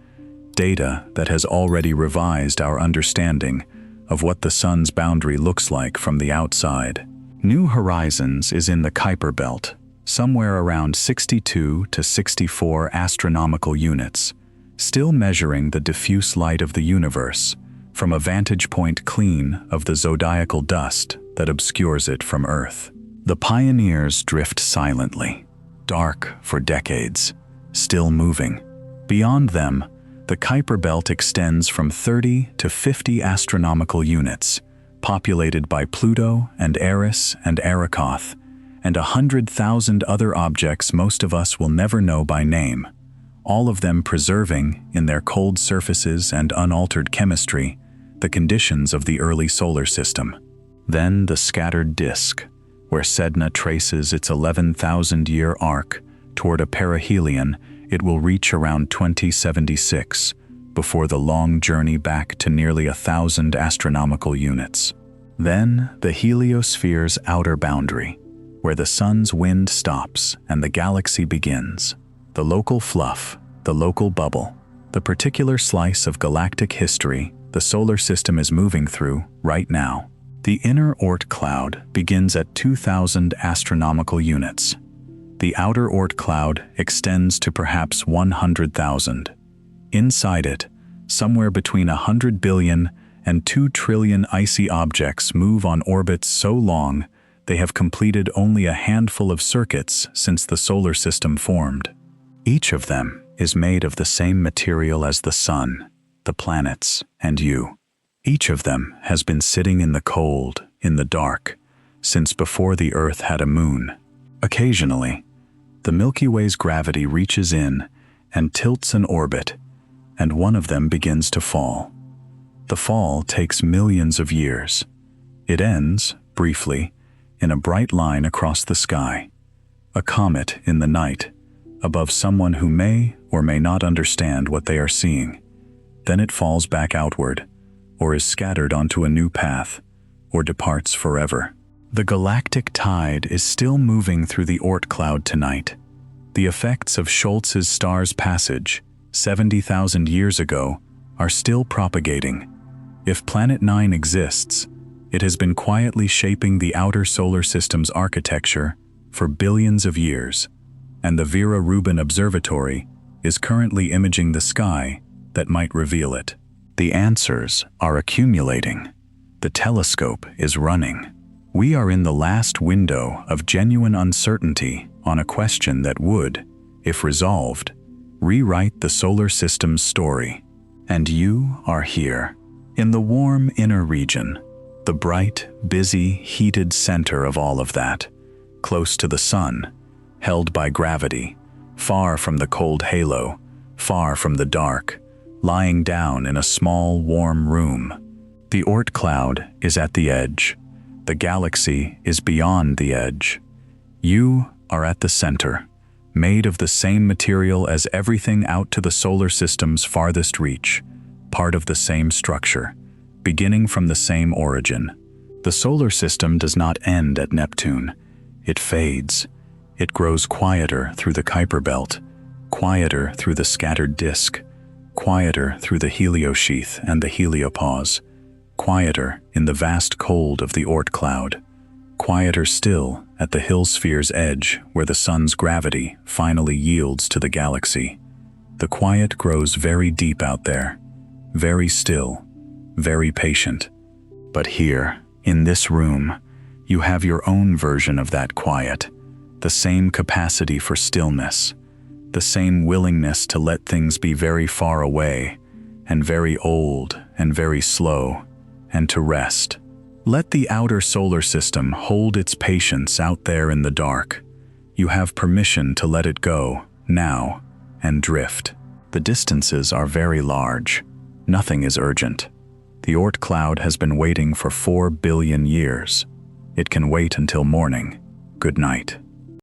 data that has already revised our understanding of what the sun's boundary looks like from the outside. New Horizons is in the Kuiper Belt, somewhere around 62 to 64 astronomical units, still measuring the diffuse light of the universe from a vantage point clean of the zodiacal dust that obscures it from Earth. The pioneers drift silently, dark for decades, still moving. Beyond them, the Kuiper Belt extends from 30 to 50 astronomical units, populated by Pluto and Eris and Arrokoth, and 100,000 other objects most of us will never know by name, all of them preserving, in their cold surfaces and unaltered chemistry, the conditions of the early solar system. Then the scattered disk, where Sedna traces its 11,000-year arc toward a perihelion it will reach around 2076, before the long journey back to nearly 1,000 astronomical units. Then the heliosphere's outer boundary, where the sun's wind stops and the galaxy begins. The local fluff, the local bubble, the particular slice of galactic history the solar system is moving through right now. The inner Oort Cloud begins at 2,000 astronomical units. The outer Oort Cloud extends to perhaps 100,000. Inside it, somewhere between 100 billion and 2 trillion icy objects move on orbits so long they have completed only a handful of circuits since the solar system formed. Each of them is made of the same material as the sun, the planets, and you. Each of them has been sitting in the cold, in the dark, since before the Earth had a moon. Occasionally, the Milky Way's gravity reaches in and tilts an orbit, and one of them begins to fall. The fall takes millions of years. It ends, briefly, in a bright line across the sky, a comet in the night, above someone who may or may not understand what they are seeing. Then it falls back outward, or is scattered onto a new path, or departs forever. The galactic tide is still moving through the Oort Cloud tonight. The effects of Schultz's star's passage, 70,000 years ago, are still propagating. If Planet 9 exists, It has been quietly shaping the outer solar system's architecture for billions of years, and the Vera Rubin Observatory is currently imaging the sky that might reveal it. The answers are accumulating. The telescope is running. We are in the last window of genuine uncertainty on a question that would, if resolved, rewrite the solar system's story. And you are here, in the warm inner region, the bright, busy, heated center of all of that, close to the sun, held by gravity, far from the cold halo, far from the dark, lying down in a small, warm room. The Oort Cloud is at the edge. The galaxy is beyond the edge. You are at the center, made of the same material as everything out to the solar system's farthest reach, part of the same structure, beginning from the same origin. The solar system does not end at Neptune. It fades. It grows quieter through the Kuiper Belt, quieter through the scattered disk, quieter through the heliosheath and the heliopause, quieter in the vast cold of the Oort Cloud, quieter still at the hill sphere's edge where the sun's gravity finally yields to the galaxy. The quiet grows very deep out there, very still, very patient. But here, in this room, you have your own version of that quiet, the same capacity for stillness, the same willingness to let things be very far away, and very old and very slow, and to rest. Let the outer solar system hold its patience out there in the dark. You have permission to let it go, now, and drift. The distances are very large. Nothing is urgent. The Oort Cloud has been waiting for 4 billion years. It can wait until morning. Good night.